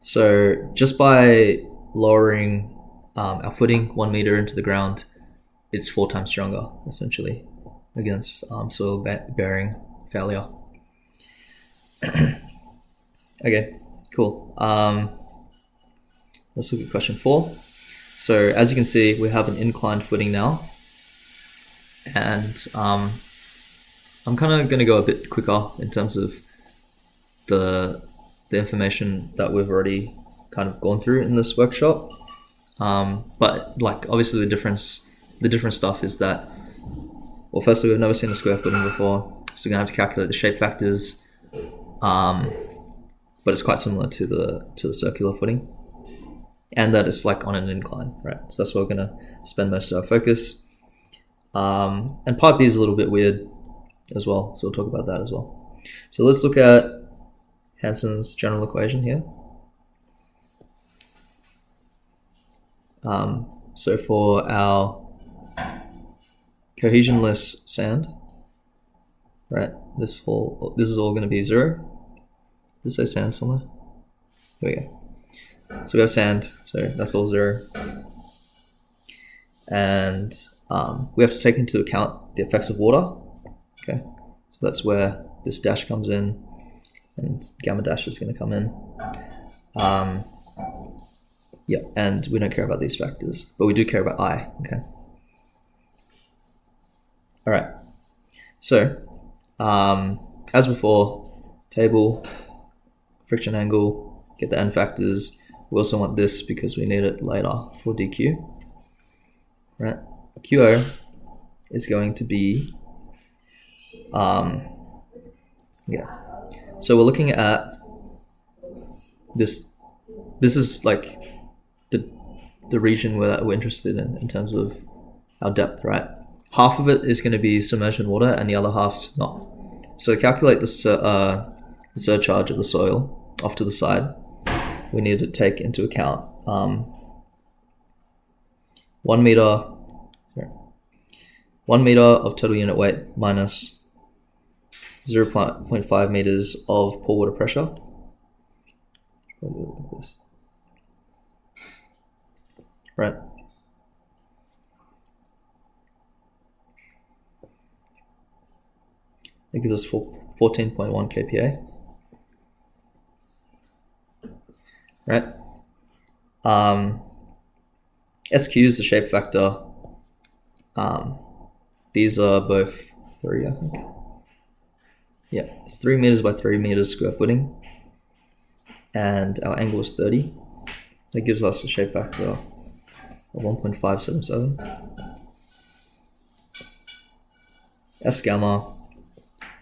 So just by lowering our footing 1 meter into the ground, it's 4 times stronger, essentially, against soil bearing failure. Okay, cool. Let's look at question 4. So as you can see, we have an inclined footing now. And I'm kind of going to go a bit quicker in terms of the information that we've already kind of gone through in this workshop. But like obviously the different stuff is that, well, firstly, we've never seen a square footing before, so we're going to have to calculate the shape factors. But it's quite similar to the circular footing, and that it's like on an incline, right? So that's where we're going to spend most of our focus. And part B is a little bit weird as well, so we'll talk about that as well. So let's look at Hansen's general equation here. So for our cohesionless sand, right, this is all going to be 0. Does it say sand somewhere? Here we go. So we have sand, so that's all 0. And we have to take into account the effects of water. Okay, so that's where this dash comes in, and gamma dash is going to come in. Yeah, and we don't care about these factors, but we do care about I. Okay. All right. So, as before, table, friction angle, get the n factors. We also want this because we need it later for dq. Right. QO is going to be, yeah. So we're looking at this. This is like the region where we're interested in terms of our depth, right? Half of it is going to be submerged in water, and the other half's not. So to calculate the surcharge of the soil off to the side, we need to take into account 1 meter. 1 meter of total unit weight minus 0.5 meters of pore water pressure. Right. It gives us 14.1 kPa. Right. SQ is the shape factor. These are both 3, I think. Yeah, it's 3 meters by 3 meters square footing. And our angle is 30. That gives us a shape factor of 1.577. S gamma,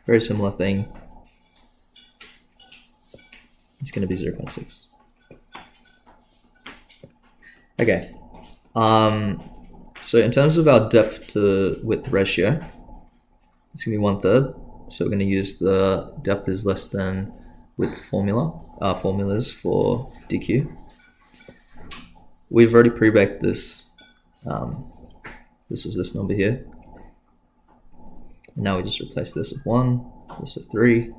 very similar thing. It's going to be 0.6. Okay. So in terms of our depth to width ratio, it's going to be 1/3. So we're going to use the depth is less than width formulas for dq. We've already pre-baked this. This is this number here. Now we just replace this with 1, this with 3.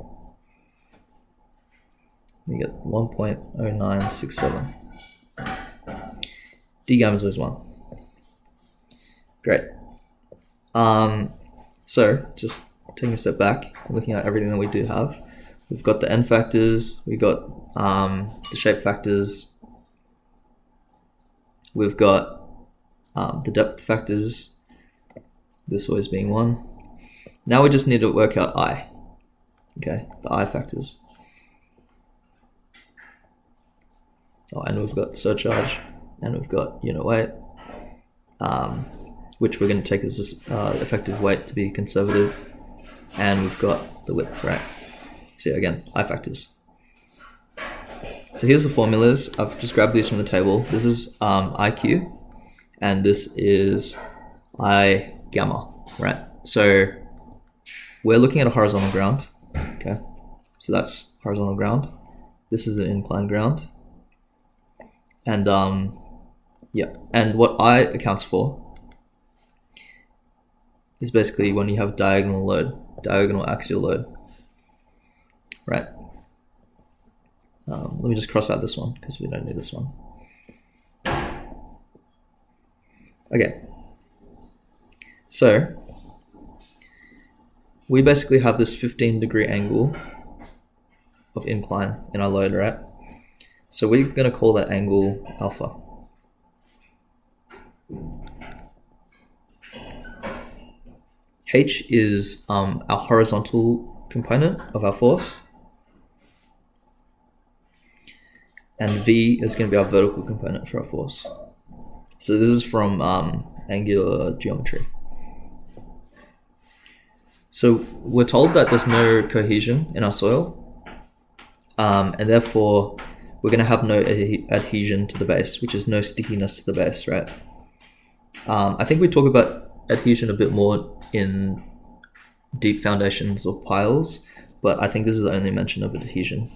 We get 1.0967. D gamma is always 1. Great. So just taking a step back and looking at everything that we do have, we've got the n factors, we've got the shape factors, we've got the depth factors, this always being 1. Now we just need to work out I, okay, the I factors. Oh, and we've got surcharge, and we've got unit weight, which we're going to take as effective weight to be conservative. and we've got the width, right? So yeah, again, I factors. So here's the formulas. I've just grabbed these from the table. This is IQ, and this is I gamma, right? So we're looking at a horizontal ground, okay? So that's horizontal ground. This is an inclined ground. And yeah, and what I accounts for is basically when you have diagonal load, diagonal axial load, right? Let me just cross out this one because we don't need this one. Okay, so we basically have this 15-degree angle of incline in our load, right? So we're going to call that angle alpha. H is our horizontal component of our force, and V is going to be our vertical component for our force. So this is from angular geometry. So we're told that there's no cohesion in our soil, and therefore we're going to have no adhesion to the base, which is no stickiness to the base, right? I think we talk about adhesion a bit more in deep foundations or piles, but I think this is the only mention of adhesion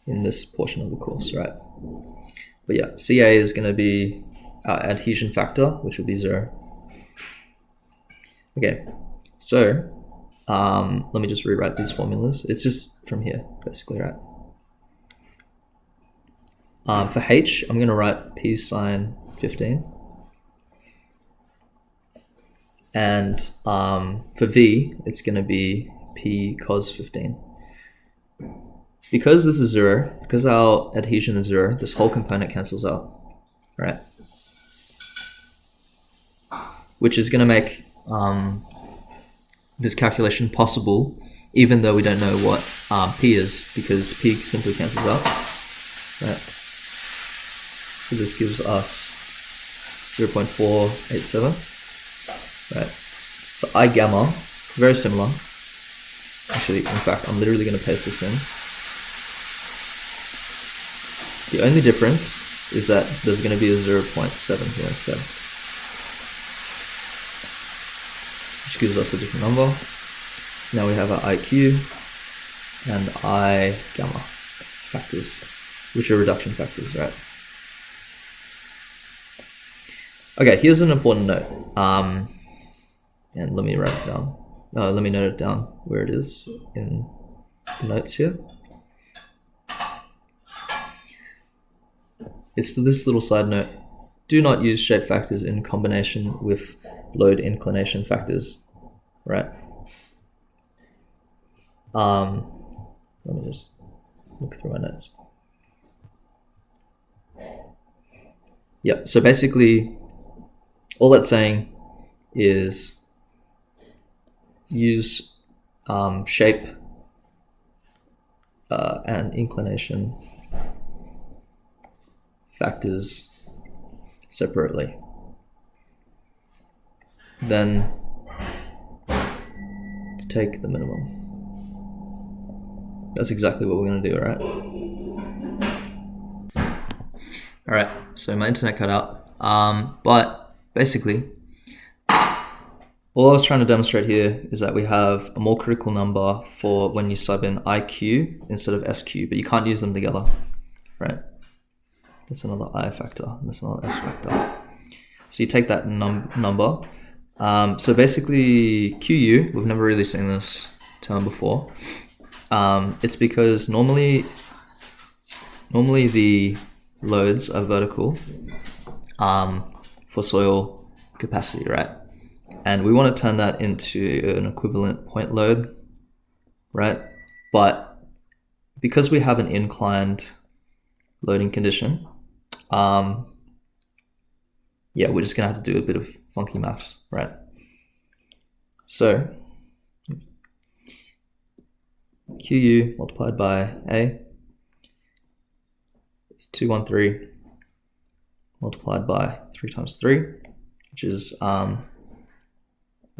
in this portion of the course, right? But yeah, CA is going to be our adhesion factor, which will be 0. Okay, so let me just rewrite these formulas. It's just from here, basically, right? For H, I'm going to write P sine 15. And for V, it's going to be P cos 15. Because this is 0, because our adhesion is 0, this whole component cancels out, right? Which is going to make this calculation possible, even though we don't know what P is, because P simply cancels out, right? So this gives us 0.487, right? So I gamma, very similar. Actually, in fact, I'm literally going to paste this in. The only difference is that there's going to be a 0.7 here instead, which gives us a different number. So now we have our IQ and I gamma factors, which are reduction factors, right? Okay, here's an important note, and let me write it down. Let me note it down where it is in the notes here. It's this little side note. Do not use shape factors in combination with load inclination factors, right? Let me just look through my notes. Yeah, so basically all that's saying is use shape and inclination factors separately. Then to take the minimum. That's exactly what we're going to do, right? Alright, so my internet cut out. But basically, all I was trying to demonstrate here is that we have a more critical number for when you sub in IQ instead of SQ, but you can't use them together, right? That's another I factor, and that's another S factor. So you take that number. So basically QU, we've never really seen this term before. It's because normally the loads are vertical for soil capacity, right? And we want to turn that into an equivalent point load, right? But because we have an inclined loading condition, yeah, we're just gonna have to do a bit of funky maths, right? So QU multiplied by A is 213 multiplied by 3 times 3, which is a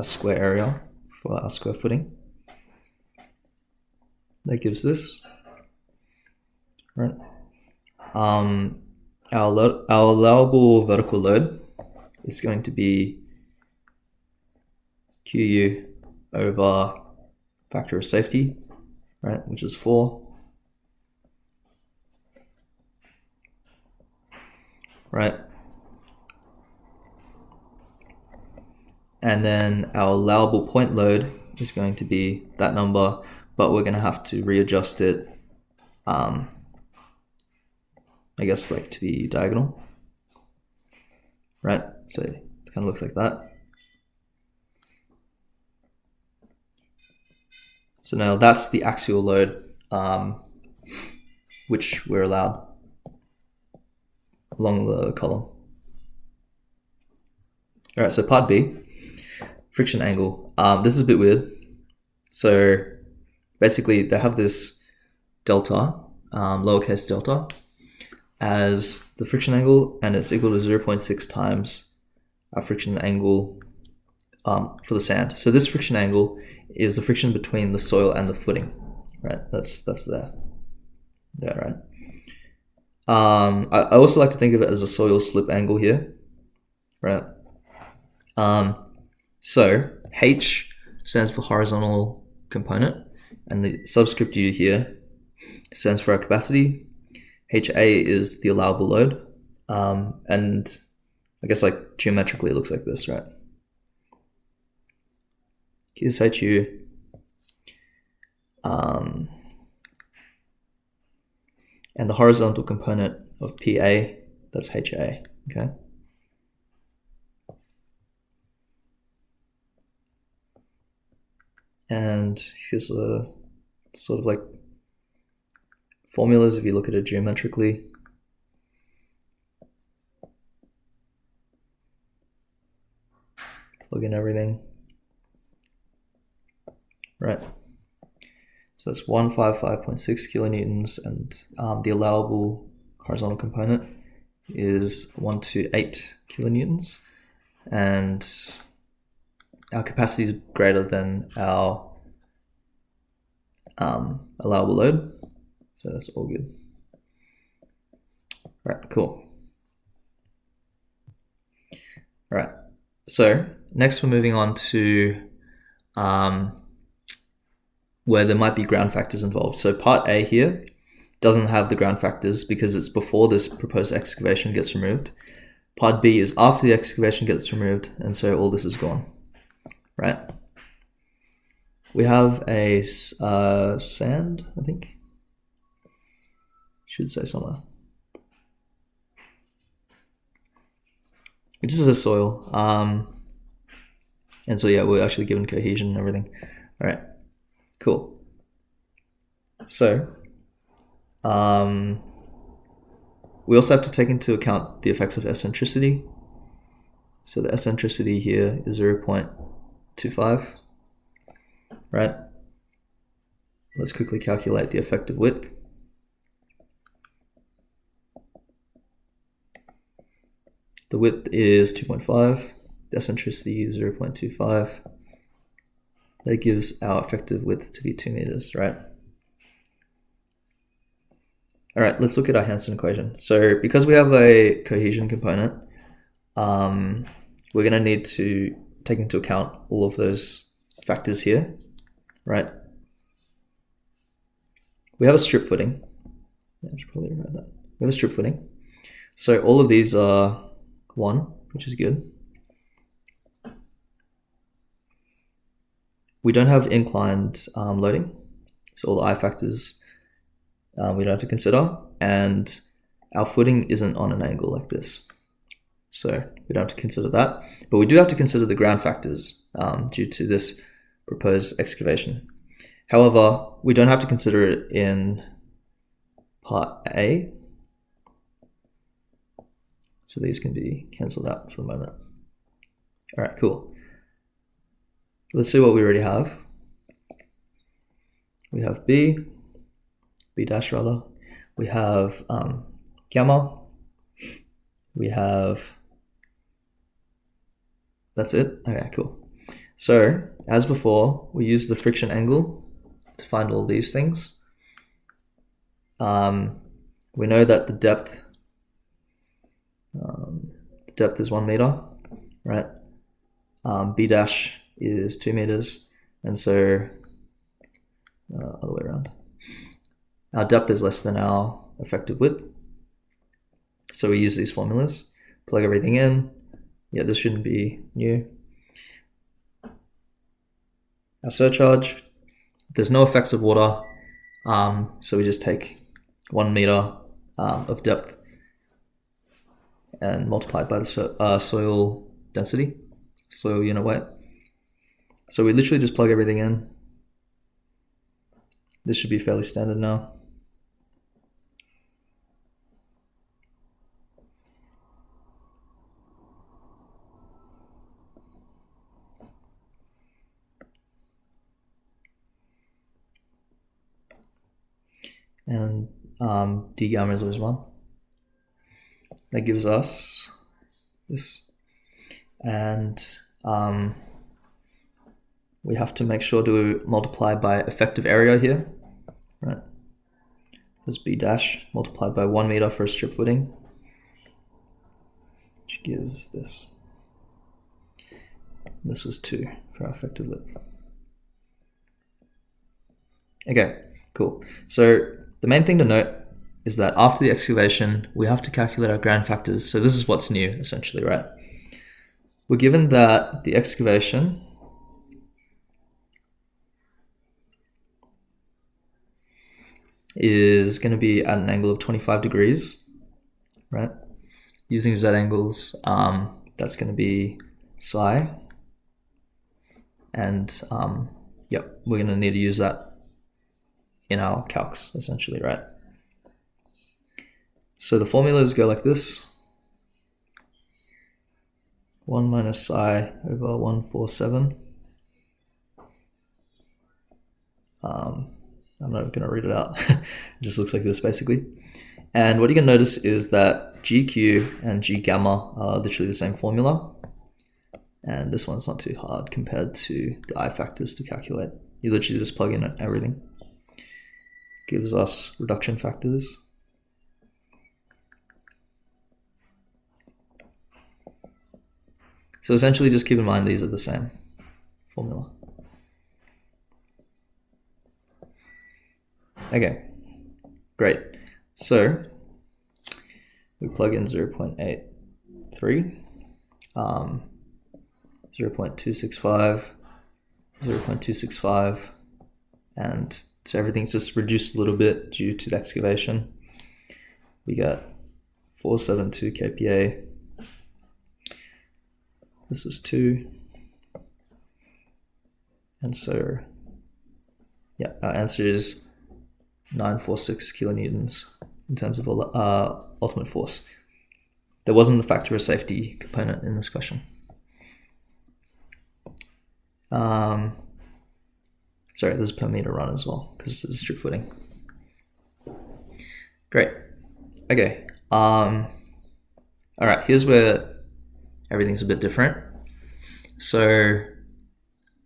square area for our square footing. That gives this, right? Our allowable vertical load is going to be QU over factor of safety, right, which is 4. Right. And then our allowable point load is going to be that number, but we're going to have to readjust it, I guess, like to be diagonal, right? So it kind of looks like that. So now that's the axial load, which we're allowed along the column. All right, so part B, friction angle. This is a bit weird. So basically they have this delta, lowercase delta, as the friction angle, and it's equal to 0.6 times our friction angle for the sand. So this friction angle is the friction between the soil and the footing, right? That's there, right? I also like to think of it as a soil slip angle here, right? So H stands for horizontal component, and the subscript U here stands for our capacity. HA is the allowable load, and I guess like geometrically it looks like this, right? Here's HU, and the horizontal component of PA, that's HA, okay? And here's a sort of like formulas if you look at it geometrically. Plug in everything. Right. So that's 155.6 kilonewtons, and the allowable horizontal component is 128 kilonewtons, and our capacity is greater than our allowable load, so that's all good. Right, cool. All right, so next we're moving on to where there might be ground factors involved. So part A here doesn't have the ground factors because it's before this proposed excavation gets removed. Part B is after the excavation gets removed, and so all this is gone, right? We have a sand, I think. Should say somewhere. It just says soil. And so yeah, we're actually given cohesion and everything. All right. Cool. So, we also have to take into account the effects of eccentricity. So the eccentricity here is 0.25, right? Let's quickly calculate the effective width. The width is 2.5, the eccentricity is 0.25. That gives our effective width to be 2 meters, right? All right, let's look at our Hansen equation. So because we have a cohesion component, we're gonna need to take into account all of those factors here, right? We have a strip footing. Yeah, I should probably write that. We have a strip footing. So all of these are 1, which is good. We don't have inclined loading, so all the I factors we don't have to consider, and our footing isn't on an angle like this, so we don't have to consider that. But we do have to consider the ground factors due to this proposed excavation. However, we don't have to consider it in part A, so these can be cancelled out for the moment. All right, cool. Let's see what we already have. We have B dash rather. We have gamma. We have, that's it. Okay, cool. So as before, we use the friction angle to find all these things. We know that the depth is 1 meter, right? B dash is 2 meters, and so other way around. Our depth is less than our effective width. So we use these formulas, plug everything in. Yeah, this shouldn't be new. Our surcharge, there's no effects of water, so we just take 1 meter of depth and multiply it by the soil density, soil unit weight. So we literally just plug everything in. This should be fairly standard now. And d gamma is always 1. That gives us this. And we have to make sure to multiply by effective area here, right? This b dash multiplied by 1 meter for a strip footing, which gives this. This was 2 for our effective width. Okay, cool. So the main thing to note is that after the excavation, we have to calculate our ground factors. So this is what's new, essentially, right? We're given that the excavation is going to be at an angle of 25 degrees, right? Using Z angles, that's going to be psi. And yep, we're going to need to use that in our calcs, essentially, right? So the formulas go like this. 1 minus psi over 147. I'm not going to read it out. It just looks like this, basically. And what you can notice is that GQ and G gamma are literally the same formula. And this one's not too hard compared to the I factors to calculate. You literally just plug in everything. Gives us reduction factors. So essentially just keep in mind these are the same formula. Okay, great. So we plug in 0.83, 0.265, 0.265, and so everything's just reduced a little bit due to the excavation. We got 472 kPa. This is 2. And so, yeah, our answer is 946 kilonewtons in terms of ultimate force. There wasn't a factor of safety component in this question. Sorry, this is per meter run as well, because this is strip footing. Great. Okay. All right, here's where everything's a bit different. So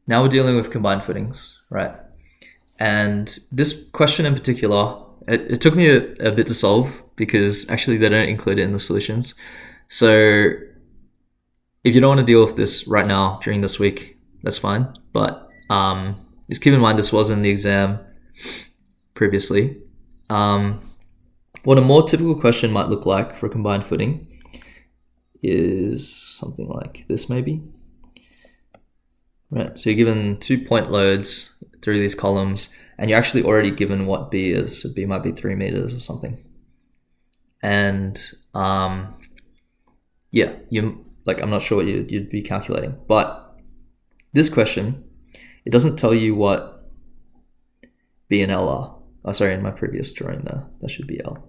now we're dealing with combined footings, right? And this question in particular, it took me a bit to solve because actually they don't include it in the solutions. So if you don't want to deal with this right now during this week, that's fine. But just keep in mind this was in the exam previously. What a more typical question might look like for a combined footing is something like this maybe. Right, so you're given 2 point loads through these columns and you're actually already given what B is. So B might be 3 meters or something. And yeah, I'm not sure what you'd be calculating, but this question, it doesn't tell you what B and L are. Oh, sorry, in my previous drawing there, that should be L.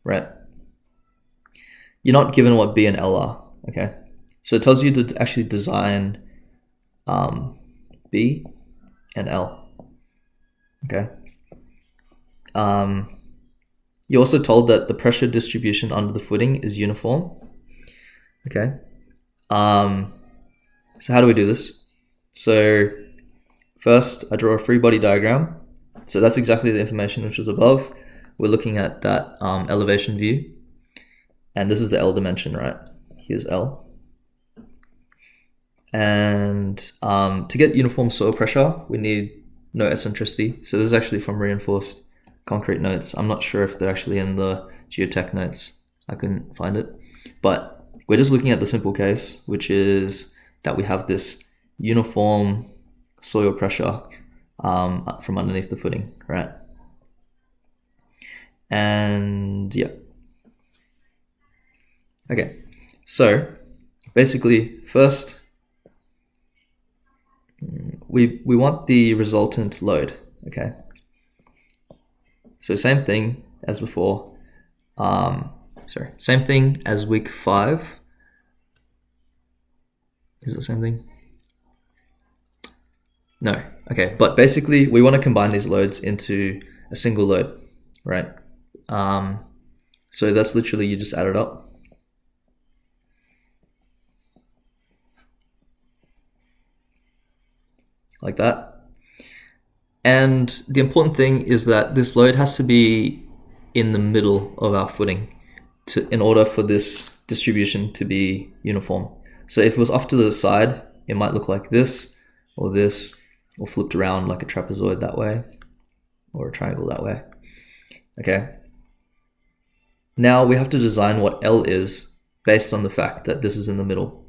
Right. You're not given what B and L are, okay? So it tells you to actually design B and L, okay? You're also told that the pressure distribution under the footing is uniform, okay? So how do we do this? So first, I draw a free body diagram. So that's exactly the information which is above. We're looking at that elevation view. And this is the L dimension, right? Here's L. And to get uniform soil pressure, we need no eccentricity. So this is actually from reinforced concrete notes. I'm not sure if they're actually in the geotech notes. I couldn't find it. But we're just looking at the simple case, which is that we have this uniform soil pressure from underneath the footing, right? And yeah. Okay, so basically first, we want the resultant load, okay? So same thing as before, same thing as week 5. Is it the same thing? No, okay, but basically we want to combine these loads into a single load, right? So that's literally, you just add it up. Like that. And the important thing is that this load has to be in the middle of our footing in order for this distribution to be uniform. So if it was off to the side, it might look like this, or flipped around like a trapezoid that way, or a triangle that way. Okay. Now we have to design what L is based on the fact that this is in the middle,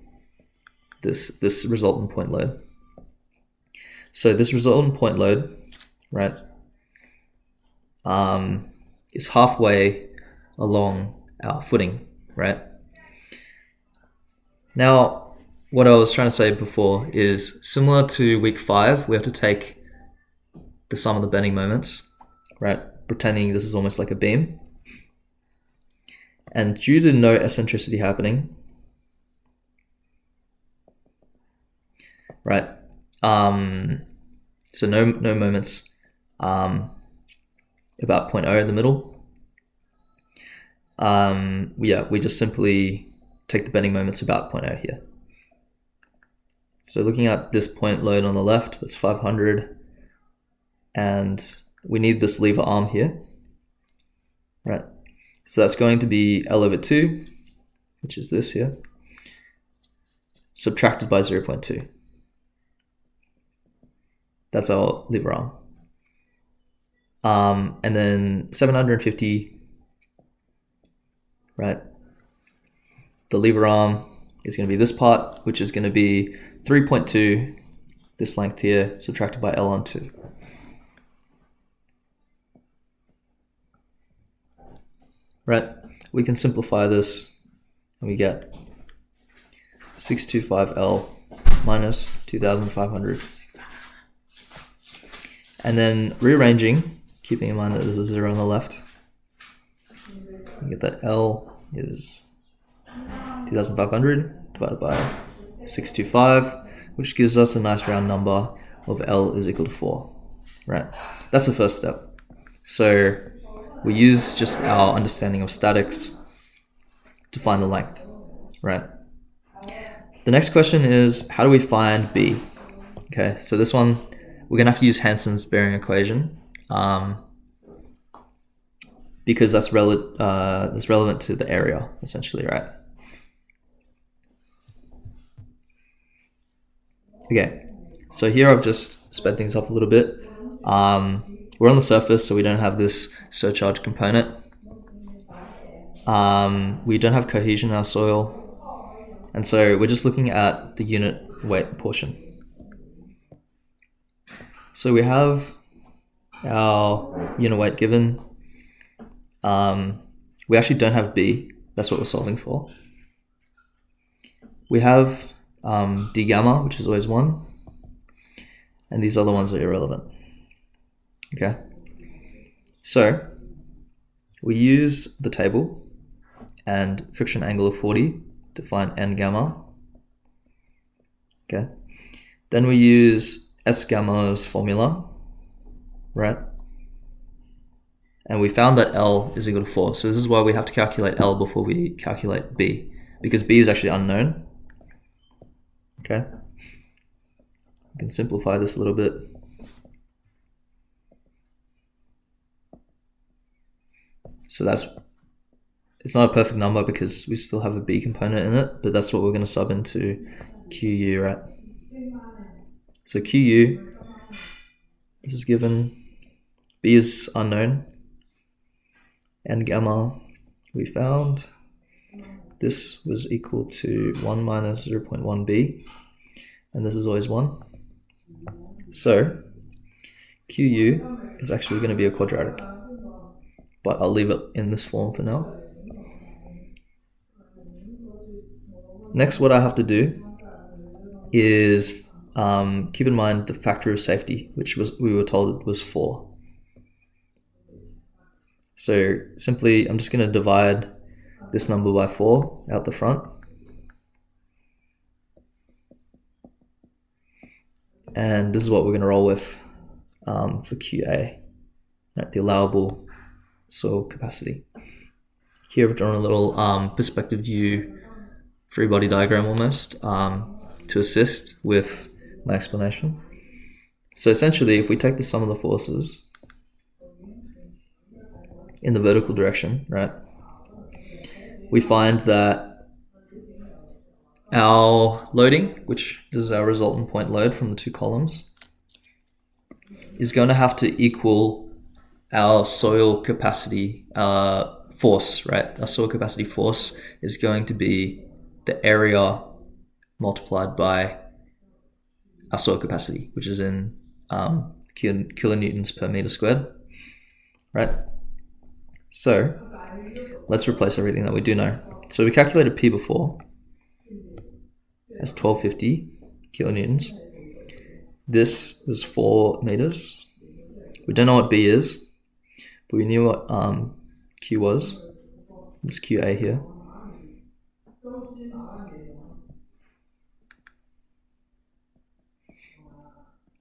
this resultant point load. So this resultant point load, right, is halfway along our footing, right? Now, what I was trying to say before is similar to week 5, we have to take the sum of the bending moments, right? Pretending this is almost like a beam. And due to no eccentricity happening, right? So no moments about 0.0 in the middle. We just simply take the bending moments about 0.0 here. So looking at this point load on the left, that's 500, and we need this lever arm here, right? So that's going to be L over 2, which is this here, subtracted by 0.2. That's our lever arm. And then 750, right? The lever arm is going to be this part, which is going to be 3.2, this length here, subtracted by L on 2. Right? We can simplify this, and we get 625L minus 2,500. And then rearranging, keeping in mind that there's a 0 on the left, you get that L is 2,500 divided by 625, which gives us a nice round number of L is equal to 4, right? That's the first step. So we use just our understanding of statics to find the length, right? The next question is, how do we find B? Okay, so this one, we're going to have to use Hansen's bearing equation because that's relevant to the area, essentially, right? Okay, so here I've just sped things up a little bit. We're on the surface, so we don't have this surcharge component. We don't have cohesion in our soil. And so we're just looking at the unit weight portion. So we have our unit weight given. We actually don't have B. That's what we're solving for. We have d gamma, which is always 1. And these other ones are irrelevant. Okay. So we use the table and friction angle of 40 to find n gamma. Okay. Then we use S gamma's formula, right? And we found that L is equal to 4. So this is why we have to calculate L before we calculate B, because B is actually unknown. Okay. We can simplify this a little bit. So it's not a perfect number because we still have a B component in it, but that's what we're going to sub into QU, right? So QU, this is given, B is unknown, and gamma we found. This was equal to 1 minus 0.1b, and this is always 1. So QU is actually going to be a quadratic, but I'll leave it in this form for now. Next, what I have to do is keep in mind the factor of safety, which we were told was 4. So simply, I'm just going to divide this number by 4 out the front. And this is what we're going to roll with for QA, right, the allowable soil capacity. Here I've drawn a little perspective view free body diagram almost to assist with my explanation. So essentially, if we take the sum of the forces in the vertical direction, right, we find that our loading, which this is our resultant point load from the 2 columns, is going to have to equal our soil capacity force, right? Our soil capacity force is going to be the area multiplied by our soil capacity, which is in kilonewtons per meter squared, right? So let's replace everything that we do know. So we calculated P before as 1250 kilonewtons. This was 4 meters. We don't know what B is, but we knew what Q was. This QA here.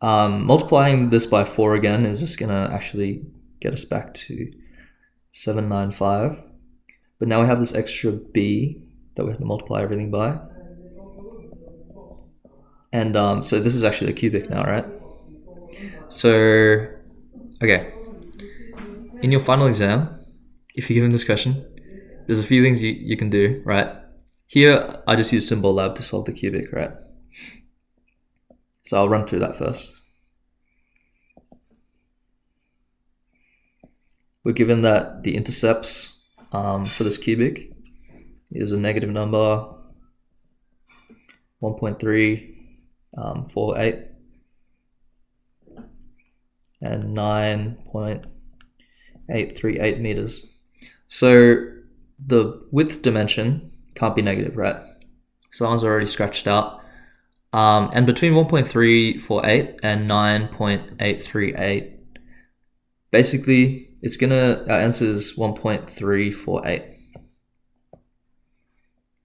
Multiplying this by 4 again is just gonna actually get us back to 795. But now we have this extra B that we have to multiply everything by. And so this is actually a cubic now, right? So, okay. In your final exam, if you're given this question, there's a few things you can do, right? Here, I just use Symbol Lab to solve the cubic, right? So I'll run through that first. We're given that the intercepts for this cubic is a negative number 1.348 and 9.838 meters. So the width dimension can't be negative, right? So that one's already scratched out. And between 1.348 and 9.838, basically our answer is 1.348.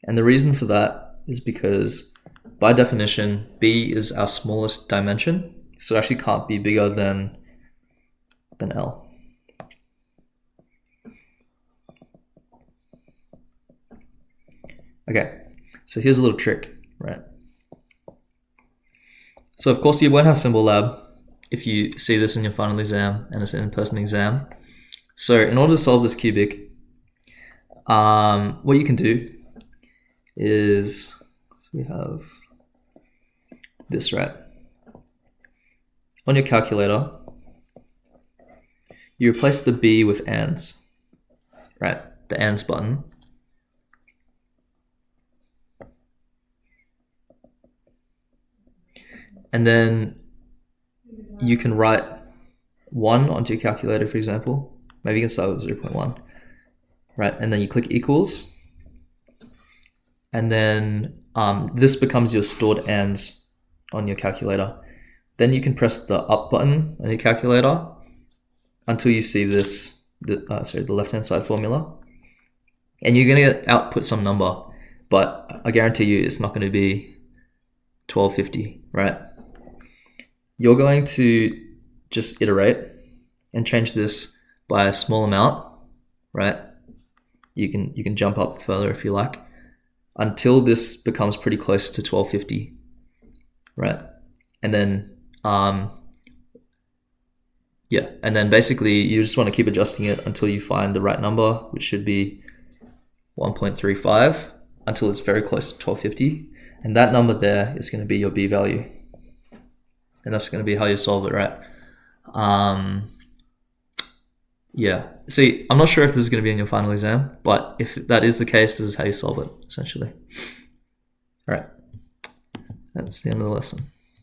And the reason for that is because by definition, B is our smallest dimension, so it actually can't be bigger than L. Okay, so here's a little trick, right? So of course you won't have Symbol Lab if you see this in your final exam and it's an in-person exam. So in order to solve this cubic, what you can do is, we have this, right? On your calculator, you replace the B with ands, right? The ands button. And then you can write 1 onto your calculator, for example. Maybe you can start with 0.1, right? And then you click equals. And then this becomes your stored ands on your calculator. Then you can press the up button on your calculator until you see this, the left-hand side formula. And you're going to output some number, but I guarantee you it's not going to be 1250, right? You're going to just iterate and change this by a small amount, right? You can jump up further if you like, until this becomes pretty close to 1250, right? and then yeah, and then basically you just want to keep adjusting it until you find the right number, which should be 1.35, until it's very close to 1250. And that number there is going to be your B value. And that's going to be how you solve it, right? Yeah. See, I'm not sure if this is going to be in your final exam, but if that is the case, this is how you solve it, essentially. All right. That's the end of the lesson.